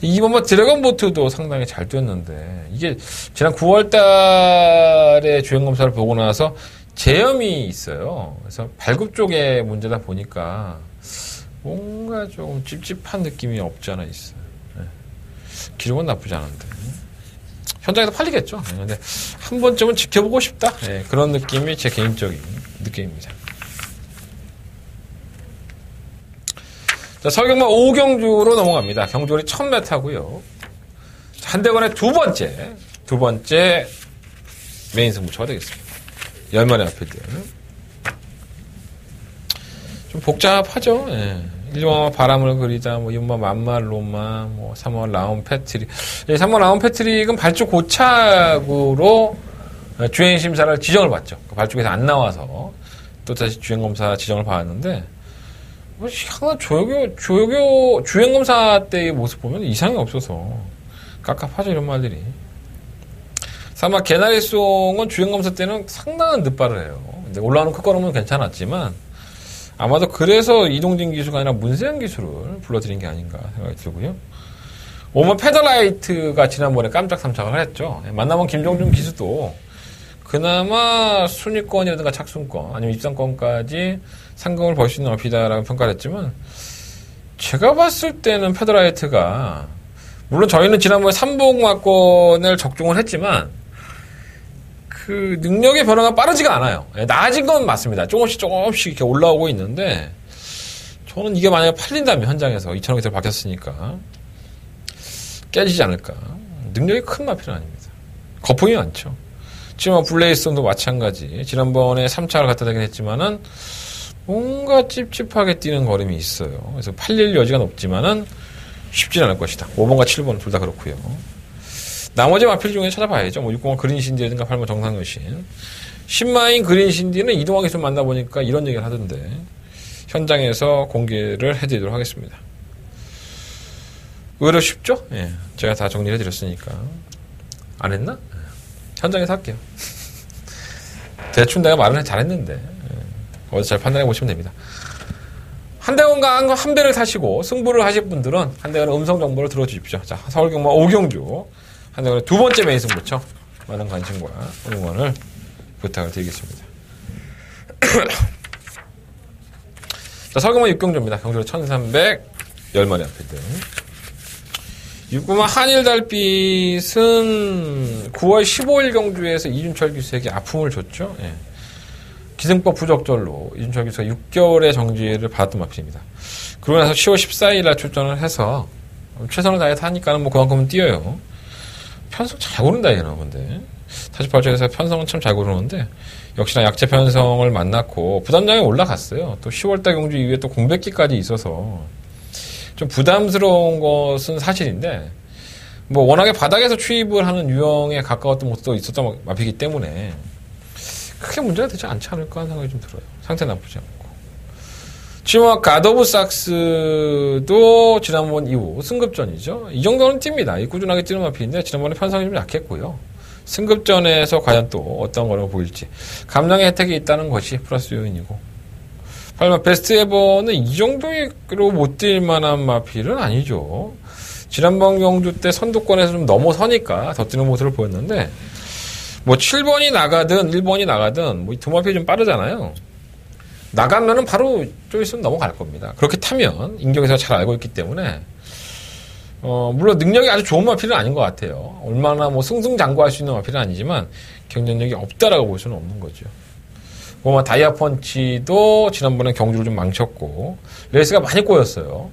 Speaker 3: 이번 드래곤보트도 상당히 잘 뛰었는데 이게 지난 9월달에 주행검사를 보고 나서 제염이 있어요. 그래서 발굽 쪽에 문제다 보니까 뭔가 좀 찝찝한 느낌이 없지 않아 있어요. 기록은 나쁘지 않은데 현장에서 팔리겠죠. 근데 한 번쯤은 지켜보고 싶다. 그런 느낌이 제 개인적인 느낌입니다. 자, 설경마 5경주로 넘어갑니다. 경주월이 1000m고요. 한대건의 두 번째 메인 승부처가 되겠습니다. 10마리 앞필들. 좀 복잡하죠. 1번 바람을 그리자, 2번 만말로마, 3번 라운 패트릭. 3번 라운 패트릭은 발주 고착으로 주행심사를 지정을 받죠. 발주에서 안 나와서 또 다시 주행검사 지정을 받았는데, 항상 주행검사 때의 모습 보면 이상이 없어서 깝깝하죠, 이런 말들이. 아마 개나리송은 주행검사 때는 상당한 늦발을 해요. 근데 올라오는 컷걸음은 괜찮았지만 아마도 그래서 이동진 기수가 아니라 문세영 기수를 불러들인 게 아닌가 생각이 들고요. 5번 페더라이트가 지난번에 깜짝 삼착을 했죠. 만나본 김종준 기수도 그나마 순위권이라든가 착순권 아니면 입상권까지 상금을 벌 수 있는 어피다라고 평가를 했지만 제가 봤을 때는 페더라이트가 물론 저희는 지난번에 3복마권을 적중을 했지만 그 능력의 변화가 빠르지가 않아요. 나아진 건 맞습니다. 조금씩 이렇게 올라오고 있는데 저는 이게 만약에 팔린다면 현장에서 2,000억이 바뀌었으니까 깨지지 않을까. 능력이 큰 마필은 아닙니다. 거품이 많죠. 지금 블레이스톤도 마찬가지. 지난번에 3차를 갖다 대긴 했지만은 뭔가 찝찝하게 뛰는 걸음이 있어요. 그래서 팔릴 여지가 높지만은 쉽진 않을 것이다. 5번과 7번 둘 다 그렇고요. 나머지 마필 중에 찾아봐야죠. 6번 그린신디라든가 8번 정상여신. 10마인 그린신디는 이동환 기수 만나보니까 이런 얘기를 하던데 현장에서 공개를 해드리도록 하겠습니다. 의외로 쉽죠? 예. 제가 다 정리해 드렸으니까. 안 했나? 예. 현장에서 할게요. 대충 내가 말을 잘했는데. 예. 어디서 잘 판단해 보시면 됩니다. 한대건과 한 배를 타시고 승부를 하실 분들은 한대건 음성 정보를 들어주십시오. 자, 서울경마 오경주. 한대건의 두 번째 메인 승부처. 많은 관심과 응원을 부탁을 드리겠습니다. 자, 서울경마 6경주입니다. 경주로 1310마리 앞이든. 6구마 한일달빛은 9월 15일 경주에서 이준철 기수에게 아픔을 줬죠. 예. 기승법 부적절로 이준철 기수가 6개월의 정지를 받았던 마필입니다. 그러고 나서 10월 14일 날 출전을 해서 최선을 다해서 하니까는 뭐 그만큼은 뛰어요. 편성 잘 고른다 얘는 근데 48쪽에서 편성은 참 잘 고르는데 역시나 약체 편성을 만났고 부담장에 올라갔어요. 또 10월달 경주 이후에 또 공백기까지 있어서 좀 부담스러운 것은 사실인데 뭐 워낙에 바닥에서 추입을 하는 유형에 가까웠던 모습도 있었던 마피기 때문에 크게 문제가 되지 않지 않을까 하는 생각이 좀 들어요. 상태 나쁘지 않고. 지금 가더브 삭스도 지난번 이후 승급전이죠. 이 정도는 뜁니다. 꾸준하게 뛰는 마피인데 지난번에 편성이 좀 약했고요. 승급전에서 과연 또 어떤 거로 보일지. 감량의 혜택이 있다는 것이 플러스 요인이고. 하지만 베스트 에버는 이 정도로 못 뛸 만한 마필은 아니죠. 지난번 경주 때 선두권에서 좀 넘어서니까 더 뛰는 모습을 보였는데 뭐 7번이 나가든 1번이 나가든 뭐 이 두 마필이 좀 빠르잖아요. 나가면은 바로 좀 있으면 넘어갈 겁니다. 그렇게 타면 인경에서 잘 알고 있기 때문에 물론 능력이 아주 좋은 마필은 아닌 것 같아요. 얼마나 뭐 승승장구할 수 있는 마필은 아니지만 경쟁력이 없다라고 볼 수는 없는 거죠. 뭐 다이아펀치도 지난번에 경주를 좀 망쳤고 레이스가 많이 꼬였어요.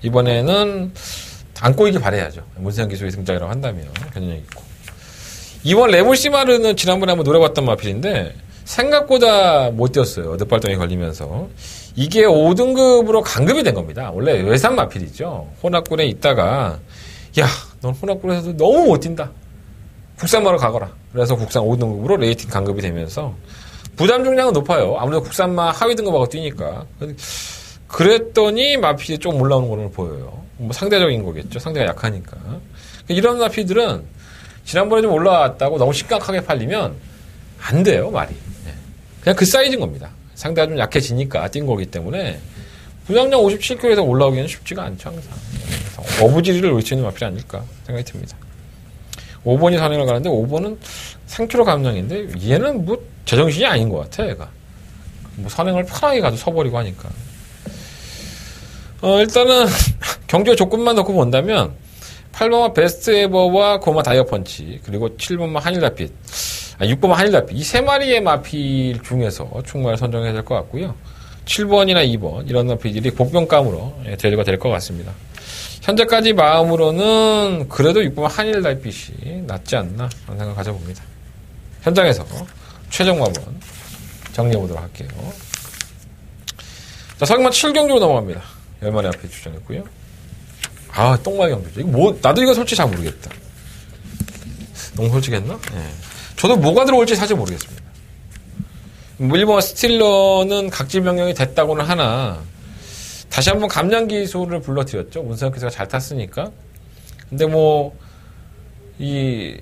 Speaker 3: 이번에는 안 꼬이길 바라야죠. 문세영 기수의 승장이라고 한다면 경쟁력 있고. 이번 레볼시마르는 지난번에 한번 노려봤던 마필인데 생각보다 못 뛰었어요. 늑발동에 걸리면서. 이게 5등급으로 강급이 된 겁니다. 원래 외산 마필이죠. 혼합군에 있다가 야, 넌 혼합군에서도 너무 못 뛴다. 국산마로 가거라. 그래서 국산 5등급으로 레이팅 강급이 되면서 부담 중량은 높아요. 아무래도 국산마 하위 등급하고 뛰니까. 그랬더니 마필이 좀 올라오는 걸로 보여요. 뭐 상대적인 거겠죠. 상대가 약하니까. 이런 마필들은 지난번에 좀 올라왔다고 너무 심각하게 팔리면 안 돼요, 말이. 그냥 그 사이즈인 겁니다. 상대가 좀 약해지니까 뛴 거기 때문에 부담량 57kg에서 올라오기는 쉽지가 않죠, 항상. 어부지리를 놓치는 마필이 아닐까 생각이 듭니다. 5번이 선행을 가는데 5번은 3kg 감량인데 얘는 뭐 제정신이 아닌 것 같아, 얘가. 뭐 선행을 편하게 가도 서버리고 하니까. 일단은 경주의 조건만 넣고 본다면 8번마 베스트 에버와 고마 다이어펀치 그리고 7번마 한일달빛 6번마 한일달빛 이 세 마리의 마필 중에서 충분히 선정해야 될 것 같고요. 7번이나 2번 이런 마필들이 복병감으로 대조가 될 것 같습니다. 현재까지 마음으로는 그래도 6번마 한일달빛이 낫지 않나 하는 생각을 가져봅니다. 현장에서 최종 마번 정리해보도록 할게요. 자, 서경마 7경주로 넘어갑니다. 10마리 앞에 출전했고요. 아, 똥말 경주죠. 이거 뭐, 나도 이거 솔직히 잘 모르겠다. 너무 솔직했나? 예. 저도 뭐가 들어올지 사실 모르겠습니다. 뭐, 일본 스틸러는 각질 변경이 됐다고는 하나, 다시 한번 감량 기술을 불러드렸죠. 문세영 기수가 잘 탔으니까. 근데 뭐, 이,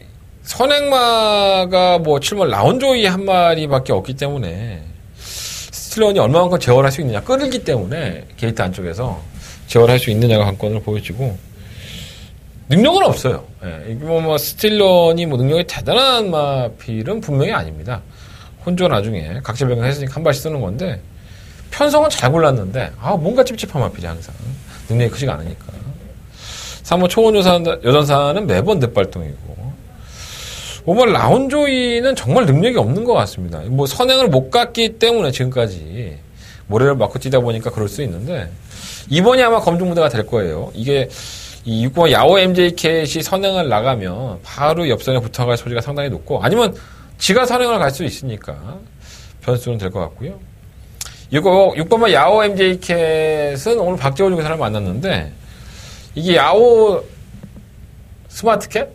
Speaker 3: 선행마가 뭐, 7번 라운조이 한 마리밖에 없기 때문에, 스틸런이 얼마만큼 제어를 할 수 있느냐. 끌기 때문에, 게이트 안쪽에서. 제어할 수 있느냐가 관건을 보여주고 능력은 없어요. 예, 뭐 스틸런이 뭐 능력이 대단한 마필은 분명히 아닙니다. 혼조 나중에 각질 변경했으니까 한 발씩 쓰는 건데 편성은 잘 골랐는데 뭔가 찝찝한 마필이 항상 능력이 크지가 않으니까. 3호 초원 여전사는 매번 넷발동이고 5번 라운조이는 정말 능력이 없는 것 같습니다. 뭐 선행을 못 갔기 때문에 지금까지 모래를 맞고 뛰다 보니까 그럴 수 있는데 이번이 아마 검증 무대가 될 거예요. 이게 이 6번 야오 MJ캣이 선행을 나가면 바로 옆선에 붙어갈 소지가 상당히 높고 아니면 지가 선행을 갈 수 있으니까 변수는 될 것 같고요. 6번만 야오 MJ캣은 오늘 박재호 중사를 만났는데 이게 야오 스마트캣?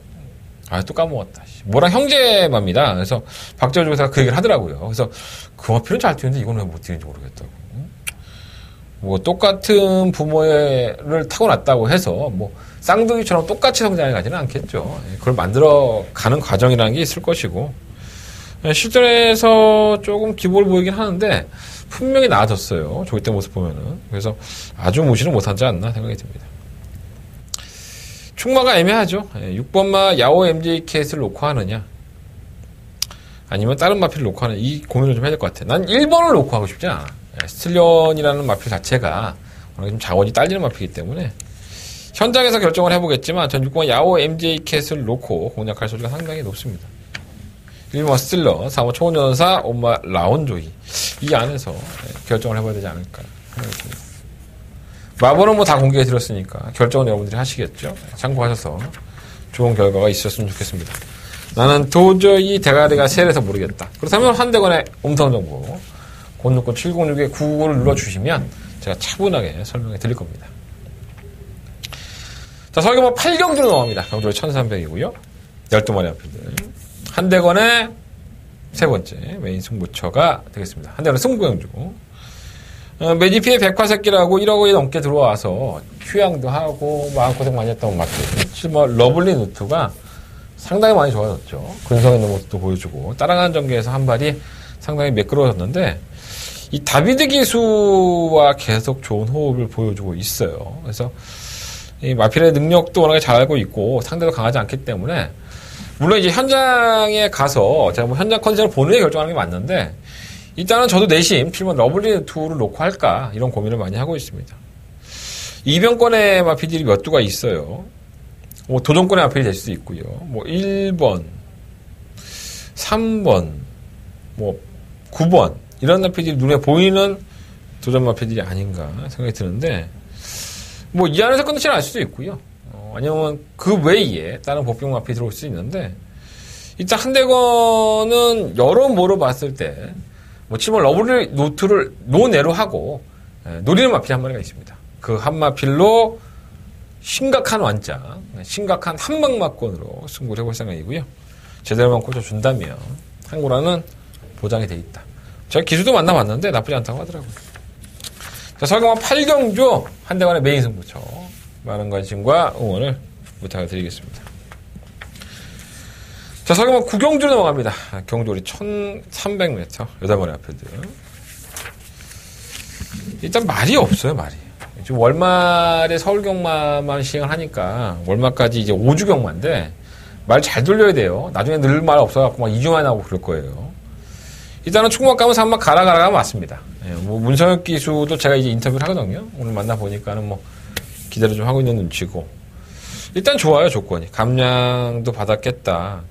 Speaker 3: 또 까먹었다. 뭐랑 형제맘이다. 그래서 박재호 중사가 그 얘기를 하더라고요. 그래서 그 마필은 잘 뛰는데 이건 왜 못 뛰는지 모르겠다고. 뭐 똑같은 부모를 타고났다고 해서 뭐 쌍둥이처럼 똑같이 성장해 가지는 않겠죠. 그걸 만들어 가는 과정이라는 게 있을 것이고 실전에서 조금 기복을 보이긴 하는데 분명히 나아졌어요. 조기 때 모습 보면은. 그래서 아주 무시는 못하지 않나 생각이 듭니다. 충마가 애매하죠. 6번마 야오 MJ 캣을 놓고 하느냐 아니면 다른 마필을 놓고 하느냐 이 고민을 좀 해야 될 것 같아요. 난 1번을 놓고 하고 싶지 않아. 스틸련이라는 마필 자체가 워낙 좀 자원이 딸리는 마필이기 때문에 현장에서 결정을 해보겠지만 전 6번 야오 MJ 캣을 놓고 공략할 소리가 상당히 높습니다. 1번 스틸러, 4번 초원전사, 5번 라온조이 이 안에서 결정을 해봐야 되지 않을까 생각합니다. 마법은 뭐 다 공개해 드렸으니까 결정은 여러분들이 하시겠죠. 참고하셔서 좋은 결과가 있었으면 좋겠습니다. 나는 도저히 대가리가 세려서 모르겠다. 그렇다면 한대건의 음성정보 069-706에 99를 눌러주시면 제가 차분하게 설명해 드릴 겁니다. 자, 설계모 8경주로 넘어갑니다. 경주로 1300이고요. 12마리 앞필들. 한대건의 세 번째 메인 승부처가 되겠습니다. 한대건의 승부경주. 메디피의 백화새끼라고 1억 원이 넘게 들어와서 휴양도 하고 마음고생 많이 했던 마필. 뭐 러블리 누트가 상당히 많이 좋아졌죠. 근성 있는 모습도 보여주고 따라가는 전개에서 한 발이 상당히 매끄러워졌는데 이 다비드 기수와 계속 좋은 호흡을 보여주고 있어요. 그래서 이 마필의 능력도 워낙에 잘 알고 있고 상대도 강하지 않기 때문에 물론 이제 현장에 가서 제가 뭐 현장 컨디션을 보는 게 결정하는 게 맞는데 일단은 저도 내심 7번 러블리 2를 놓고 할까 이런 고민을 많이 하고 있습니다. 이변권의 마필들이 몇 두가 있어요. 뭐 도전권의 마필이 될 수도 있고요. 뭐 1번, 3번, 뭐 9번 이런 마필들이 눈에 보이는 도전 마필들이 아닌가 생각이 드는데 뭐 이 안에서 끝내지 않을 수도 있고요. 아니면 그 외에 다른 복병 마필이 들어올 수 있는데 일단 한대건은 여러모로 봤을 때 뭐 7번 러블리 노트를 노내로 하고 노리는 마필이 한 마리가 있습니다. 그 한 마필로 심각한 완장, 심각한 한방막권으로 승부를 해볼 생각이고요. 제대로만 꽂아준다면 한구라는 보장이 돼 있다. 제가 기수도 만나봤는데 나쁘지 않다고 하더라고요. 자, 설경마 8경주 한대관의 메인 승부처 많은 관심과 응원을 부탁을 드리겠습니다. 자, 설경마 9경주로 넘어갑니다. 경주리 1300m 8마리 앞에들. 일단 말이 없어요, 말이. 지금 월말에 서울경마만 시행을 하니까 월말까지 이제 5주 경마인데 말 잘 돌려야 돼요. 나중에 늘 말 없어갖고 막 2주만 하고 그럴 거예요. 일단은 충무막 가면 3막 가라가라가 맞습니다. 예, 뭐 문성혁 기수도 제가 이제 인터뷰를 하거든요. 오늘 만나보니까는 뭐 기대를 좀 하고 있는 눈치고. 일단 좋아요, 조건이. 감량도 받았겠다.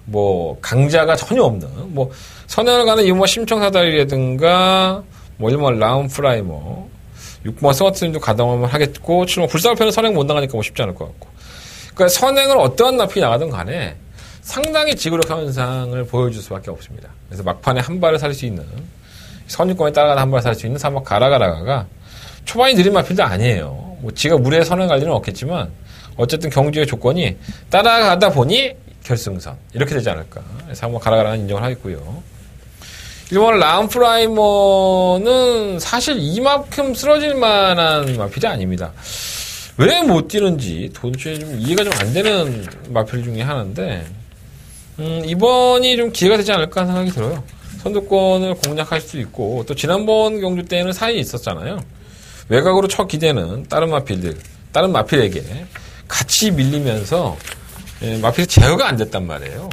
Speaker 3: 뭐 강자가 전혀 없는 뭐 선행을 가는 이모 심청사다리라든가 뭐 1번 라운프라이머 6번 스와트님도 가담을 하겠고 7번 불사표는 선행 못 나가니까 뭐 쉽지 않을 것 같고 그러니까 선행을 어떠한 납품이 나가든 간에 상당히 지구력 현상을 보여줄 수밖에 없습니다. 그래서 막판에 한 발을 살 수 있는 선유권에 따라가다 한 발을 살 수 있는 3번 가라가라가 초반이 느린 마필도 아니에요. 뭐 지가 무리에 선행할 일은 없겠지만 어쨌든 경주의 조건이 따라가다 보니 결승선 이렇게 되지 않을까. 그래서 한번 가라가라는 인정을 하겠고요. 1번 라운프라이머는 사실 이만큼 쓰러질 만한 마필이 아닙니다. 왜 못 뛰는지 도대체 좀 이해가 좀 안 되는 마필 중에 하나인데 이번이 좀 기회가 되지 않을까 생각이 들어요. 선두권을 공략할 수도 있고 또 지난번 경주 때는 사이에 있었잖아요. 외곽으로 첫 기대는 다른 마필에게 같이 밀리면서 마필이 제어가 안 됐단 말이에요.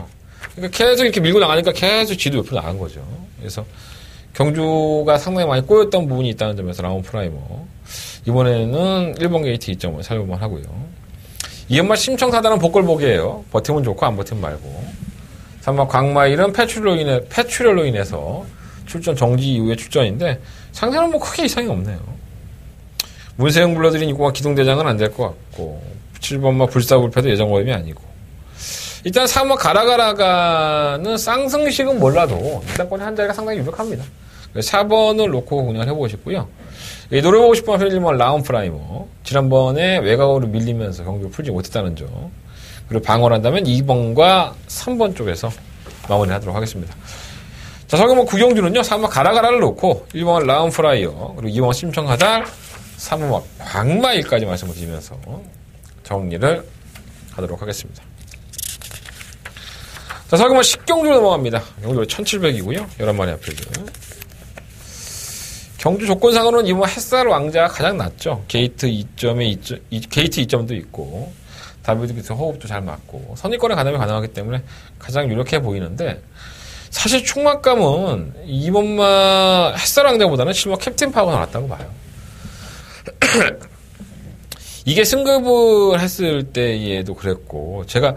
Speaker 3: 그러니까 계속 이렇게 밀고 나가니까 계속 지도 옆으로 나간 거죠. 그래서 경주가 상당히 많이 꼬였던 부분이 있다는 점에서 라운 프라이머 이번에는 1번 게이트 2점을 살펴만 하고요. 이연말 심청사단은 복걸복이에요. 버티면 좋고 안 버티면 말고. 3번 광마일은 패출혈로 인해서 출전 정지 이후의 출전인데 상대는 뭐 크게 이상이 없네요. 문세영 불러들인 6번 기동대장은 안 될 것 같고 7번마 불사불패도 예정 모임이 아니고 일단 3번 가라가라가는 쌍승식은 몰라도 일단권의 한 자리가 상당히 유력합니다. 4번을 놓고 공략을 해보시고요. 노려보고 싶은 편 1번 라운프라이머 지난번에 외곽으로 밀리면서 경기를 풀지 못했다는 점 그리고 방어를 한다면 2번과 3번 쪽에서 마무리하도록 하겠습니다. 자, 서경모 구경주는요, 3번 가라가라를 놓고 1번 라운프라이어, 그리고 2번 심청하달, 3번 광마일까지 말씀을 드리면서 정리를 하도록 하겠습니다. 자, 서경모 10경주로 넘어갑니다. 경주 1700이고요. 11마리 앞필드. 경주 조건상으로는 이번 햇살 왕자가 가장 낫죠. 게이트 2점도 있고, WBT 호흡도 잘 맞고, 선입권에 가담이 가능하기 때문에 가장 유력해 보이는데, 사실 총맛감은 이번마 햇살 왕자보다는 실버 캡틴 파워가 나왔다고 봐요. 이게 승급을 했을 때에도 그랬고, 제가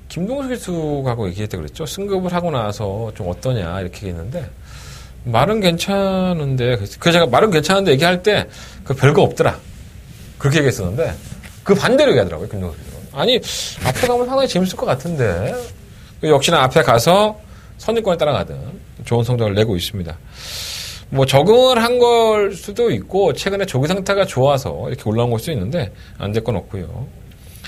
Speaker 3: 김동수 기수하고 얘기할 때 그랬죠. 승급을 하고 나서 좀 어떠냐 이렇게 얘기했는데, 말은 괜찮은데, 그래서 제가 말은 괜찮은데 얘기할 때 그 별거 없더라 그렇게 얘기했었는데, 그 반대로 얘기하더라고요. 김동수 기수. 아니, 앞에 가면 상당히 재밌을 것 같은데, 역시나 앞에 가서 선입권에 따라가든 좋은 성적을 내고 있습니다. 뭐 적응을 한 걸 수도 있고, 최근에 조기 상태가 좋아서 이렇게 올라온 걸 수도 있는데 안 될 건 없고요.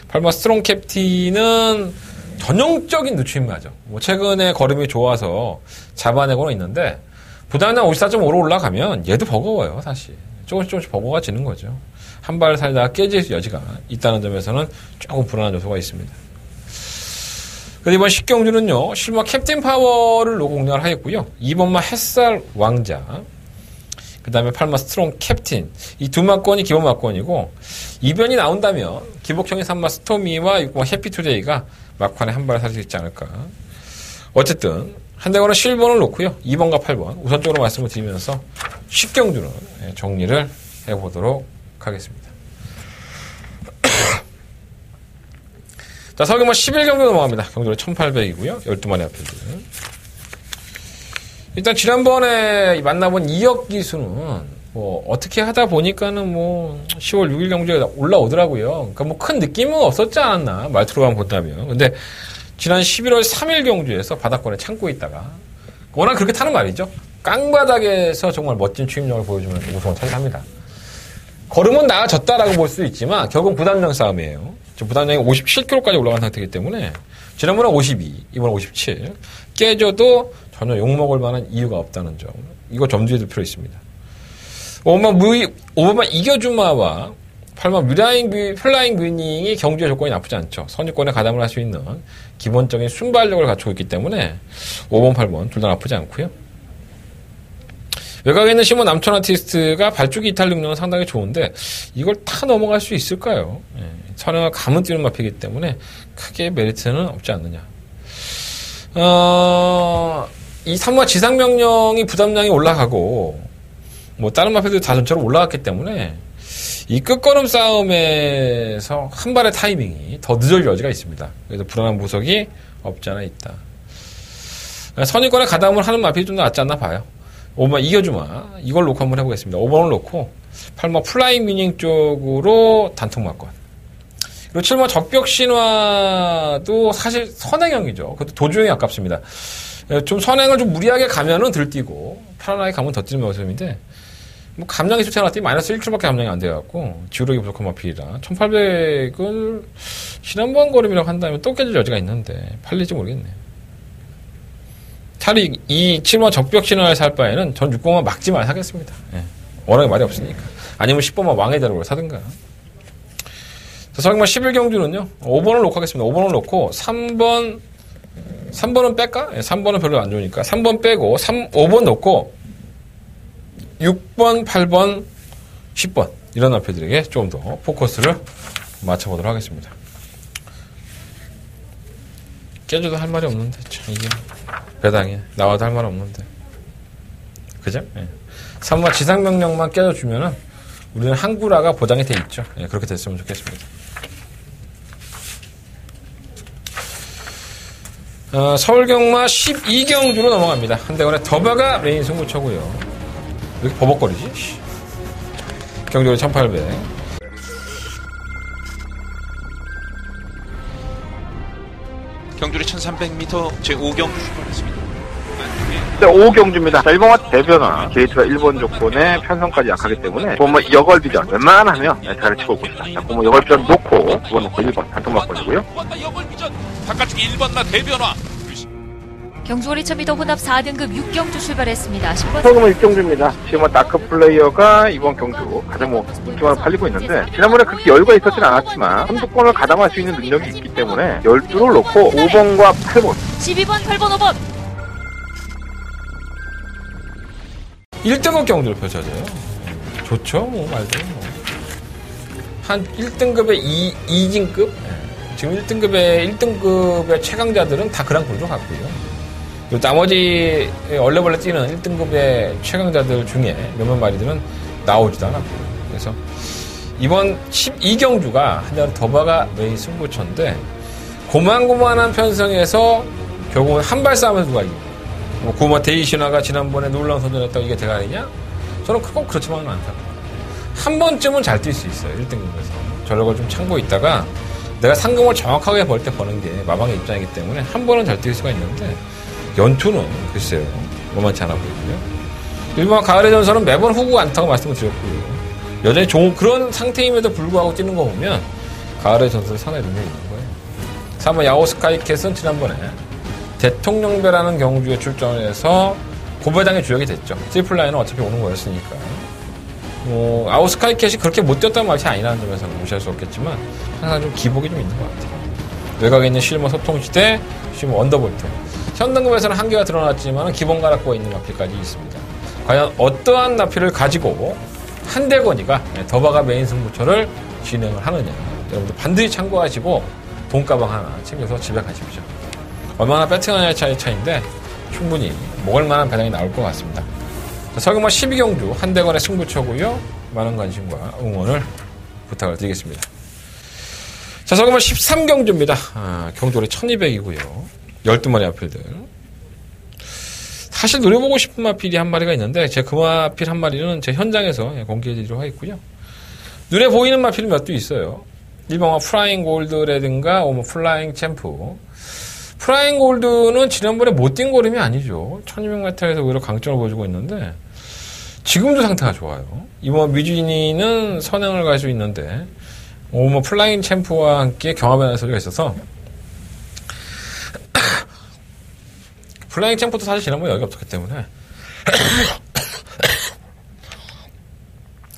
Speaker 3: 8번 스트롱 캡틴은 전형적인 늦춤마죠. 뭐 최근에 걸음이 좋아서 잡아내고는 있는데, 부담량 54.5로 올라가면 얘도 버거워요. 사실 조금씩 버거워지는 거죠. 한 발 살다가 깨질 여지가 있다는 점에서는 조금 불안한 요소가 있습니다. 그리고 이번 10경주는요, 실버 캡틴 파워를 놓고 공략을 하겠고요. 2번마 햇살 왕자, 그 다음에 8마 스트롱 캡틴, 이 두 마권이 기본 마권이고, 이변이 나온다면 기복형의 3마 스토미와 6번 해피투데이가 막판에 한 발 살 수 있지 않을까. 어쨌든 한 대거는 실버를 놓고요, 2번과 8번 우선적으로 말씀을 드리면서 10경주는 정리를 해보도록 하겠습니다. 자, 서경모 11경주 넘어갑니다. 경주는 1800이고요. 12마리 앞필드. 일단 지난번에 만나본 2억 기수는 뭐 어떻게 하다 보니까는 뭐 10월 6일 경주에 올라오더라고요. 그러니까 뭐 큰 느낌은 없었지 않았나, 말투로만 본다면. 근데 지난 11월 3일 경주에서 바닥권에 참고 있다가, 워낙 그렇게 타는 말이죠. 깡바닥에서 정말 멋진 추임력을 보여주면 우승을 차지합니다. 걸음은 나아졌다라고 볼 수 있지만 결국은 부담량 싸움이에요. 부담량이 57kg까지 올라간 상태이기 때문에 지난번에 52, 이번에 57 깨져도 전혀 욕먹을 만한 이유가 없다는 점, 이거 점주해 둘 필요 있습니다. 5번만 이겨주마와 8번 플라잉 뮤닝이 경주의 조건이 나쁘지 않죠. 선입권에 가담을 할 수 있는 기본적인 순발력을 갖추고 있기 때문에 5번, 8번 둘 다 나쁘지 않고요. 외곽에 있는 시몬 남촌 아티스트가 발주기 이탈 능력은 상당히 좋은데 이걸 타 넘어갈 수 있을까요? 선행을 감은 뛰는 마피기 때문에 크게 메리트는 없지 않느냐. 이 3화 지상명령이 부담량이 올라가고 뭐 다른 마피도 다 전체로 올라갔기 때문에 이 끝걸음 싸움에서 한 발의 타이밍이 더 늦을 여지가 있습니다. 그래서 불안한 보석이 없지 않아 있다. 선입권에 가담을 하는 마필이 좀 더 낫지 않나 봐요. 5번 이겨주마, 이걸 놓고 한번 해보겠습니다. 5번을 놓고 8번 플라잉 미닝 쪽으로 단통 맞건, 그리고 7번 적벽 신화도 사실 선행형이죠. 그것도 도주형이 아깝습니다. 좀 선행을 좀 무리하게 가면은 들뛰고 편안하게 가면 더 뛰는 모습인데, 뭐 감량이 좋지 않았더니 마이너스 1kg밖에 감량이 안 돼갖고 지우력이 부족한 마필이라 1800을 지난번 걸음이라고 한다면 또 깨질 여지가 있는데 팔릴지 모르겠네요. 차라리 이 7번 적벽 신화를 살 바에는 전 6번만 막지 말 사겠습니다. 워낙에 말이 없으니까. 아니면 10번만 왕의 자루를 사든가. 서경마 11경주는요, 5번을 놓고 하겠습니다. 5번을 놓고 3번은 뺄까? 3번은 별로 안 좋으니까 3번 빼고 5번 놓고 6번, 8번, 10번 이런 앞표들에게 조금 더 포커스를 맞춰보도록 하겠습니다. 깨져도 할 말이 없는데 참 이게 배당에 나와도 할 말 없는데, 그죠? 3화 지상명령만 깨져주면은 우리는 항구라가 보장이 돼 있죠. 그렇게 됐으면 좋겠습니다. 서울경마 12경주로 넘어갑니다. 한대원의 더바가 메인 승부처고요. 왜 이렇게 버벅거리지? 경주는 1800.
Speaker 4: 경주리 1300m 제5경주 출발했습니다.
Speaker 1: 5경주입니다. 자, 1번과 대변화, 게이트가 1번 조건에 편성까지 약하기 때문에 뭐 여걸비전 웬만하면 자를 치고 오고 있다. 자, 뭐 여걸비전 놓고 2번 놓고 1번 단통막걸리고요.
Speaker 4: 여걸비전 바깥쪽에 1번마 대변화.
Speaker 5: 경주월 2000m 혼합 4등급 6경주 출발했습니다. 10번
Speaker 1: 서금은 1경주입니다. 지금 다크 플레이어가 이번 경주 가장 인기만으로 팔리고 있는데 지난번에 그렇게 여유가 있었진 않았지만 선두권을 가담할 수 있는 능력이 있기 때문에 12를 놓고 5번과 8번
Speaker 5: 12번, 8번, 5번
Speaker 3: 1등급 경주를 펼쳐져요. 좋죠, 뭐, 말도. 한 1등급에 2진급? 지금 1등급의 최강자들은 다 그랑프로 갔고요. 그리고 나머지 얼레벌레 뛰는 1등급의 최강자들 중에 몇몇 마리들은 나오지도 않았고요. 그래서 이번 12경주가 한자로 더바가 메인 승부처인데 고만고만한 편성에서 결국은 한발 싸움에서 누가 이기고 뭐 고마 데이시나가 지난번에 놀라운 선전했다고 이게 대가리냐? 저는 꼭 그렇지만은 않다고. 한 번쯤은 잘 뛸 수 있어요. 1등급에서. 저력을 좀 참고 있다가 내가 상금을 정확하게 벌 때 버는 게 마방의 입장이기 때문에 한 번은 잘 뛸 수가 있는데 연투는 글쎄요. 만만치 않아 보이고요. 일본 가을의 전설은 매번 후구 안타고 말씀을 드렸고요. 여전히 좋은 그런 상태임에도 불구하고 뛰는 거 보면 가을의 전설이 상당히 눈에 있는 거예요. 3번 야오스카이캣은 지난번에 대통령배라는 경주에 출전을 해서 고배당의 주역이 됐죠. 트리플라인은 어차피 오는 거였으니까. 아우스카이캣이 그렇게 못 뛰었다는 말이 아니라는 점에서는 무시할 수 없겠지만 항상 좀 기복이 좀 있는 것 같아요. 외곽에 있는 실버 소통시대, 실버 언더볼트. 현등급에서는 한계가 드러났지만 기본 가락부가 있는 마필까지 있습니다. 과연 어떠한 나필을 가지고 한대건이가 더바가 메인 승부처를 진행을 하느냐. 여러분들 반드시 참고하시고 돈가방 하나 챙겨서 집에 가십시오. 얼마나 배팅하냐의 차이인데 충분히 먹을 만한 배당이 나올 것 같습니다. 서경마 12경주 한대건의 승부처고요. 많은 관심과 응원을 부탁을 드리겠습니다. 자, 서경마 13경주입니다. 경주월이 1200이고요. 12마리 마필들. 사실 노려보고 싶은 마필이 한 마리가 있는데 제 그 마필 한 마리는 제 현장에서 공개해드리도록 하겠고요. 눈에 보이는 마필은 몇 도 있어요. 일본화 플라잉 골드라든가 플라잉 챔프. 플라잉 골드는 지난번에 못 뛴 고름이 아니죠. 1200m에서 오히려 강점을 보여주고 있는데 지금도 상태가 좋아요. 이번 뮤지니는 선행을 갈 수 있는데 플라잉 챔프와 함께 경합하는 소리가 있어서 플라잉 챔프도 사실 지난번에 여유가 없었기 때문에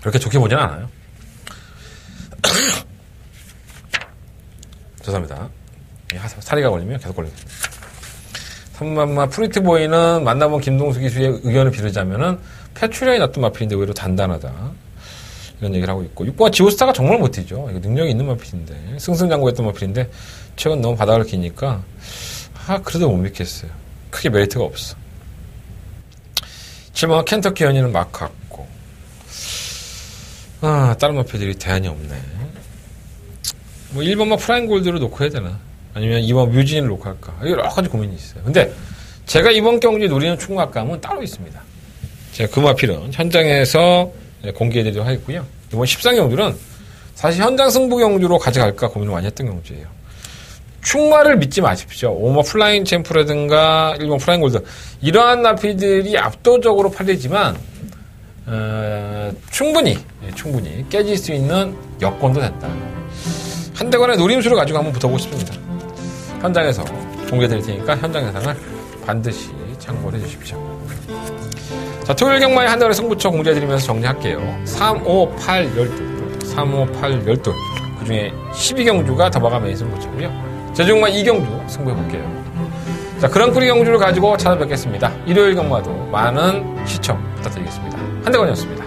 Speaker 3: 그렇게 좋게 보진 않아요. 죄송합니다. 사리가 걸리면 계속 걸립니다. 3만마 프리트보이는 만나본 김동수 기수의 의견을 빌리자면은 패출량이 낮던 마필인데 오히려 단단하다. 이런 얘기를 하고 있고. 6번 지오스타가 정말 못 뛰죠. 이거 능력이 있는 마필인데. 승승장구했던 마필인데 최근 너무 바닥을 기니까 그래도 못 믿겠어요. 크게 메리트가 없어. 7번 켄터키 연인은 막 갔고. 다른 마필들이 대안이 없네. 1번만 프라임 골드를 놓고 해야 되나? 아니면 2번 뮤진을 놓고 할까? 여러 가지 고민이 있어요. 근데 제가 이번 경기에 노리는 충각감은 따로 있습니다. 제가 그 마필은 현장에서 공개해드리도록 하겠고요. 이번 13경주는 사실 현장 승부 경주로 가져갈까 고민을 많이 했던 경주예요. 충마를 믿지 마십시오. 5번 플라잉 챔프라든가 1번 프라임 골드 이러한 마필들이 압도적으로 팔리지만 충분히 깨질 수 있는 여건도 된다. 한대관의 노림수를 가지고 한번 붙어보고 싶습니다. 현장에서 공개드릴 테니까 현장 예상을 반드시 참고를 해주십시오. 자, 토요일 경마의 한대관의 승부처 공개해드리면서 정리할게요. 3, 5, 8, 12. 3, 5, 8, 12. 그 중에 12경주가 더바가 메인 승부처고요. 제주경마 2경주 승부해볼게요. 자, 그랑프리 경주를 가지고 찾아뵙겠습니다. 일요일 경마도 많은 시청 부탁드리겠습니다. 한대관이었습니다.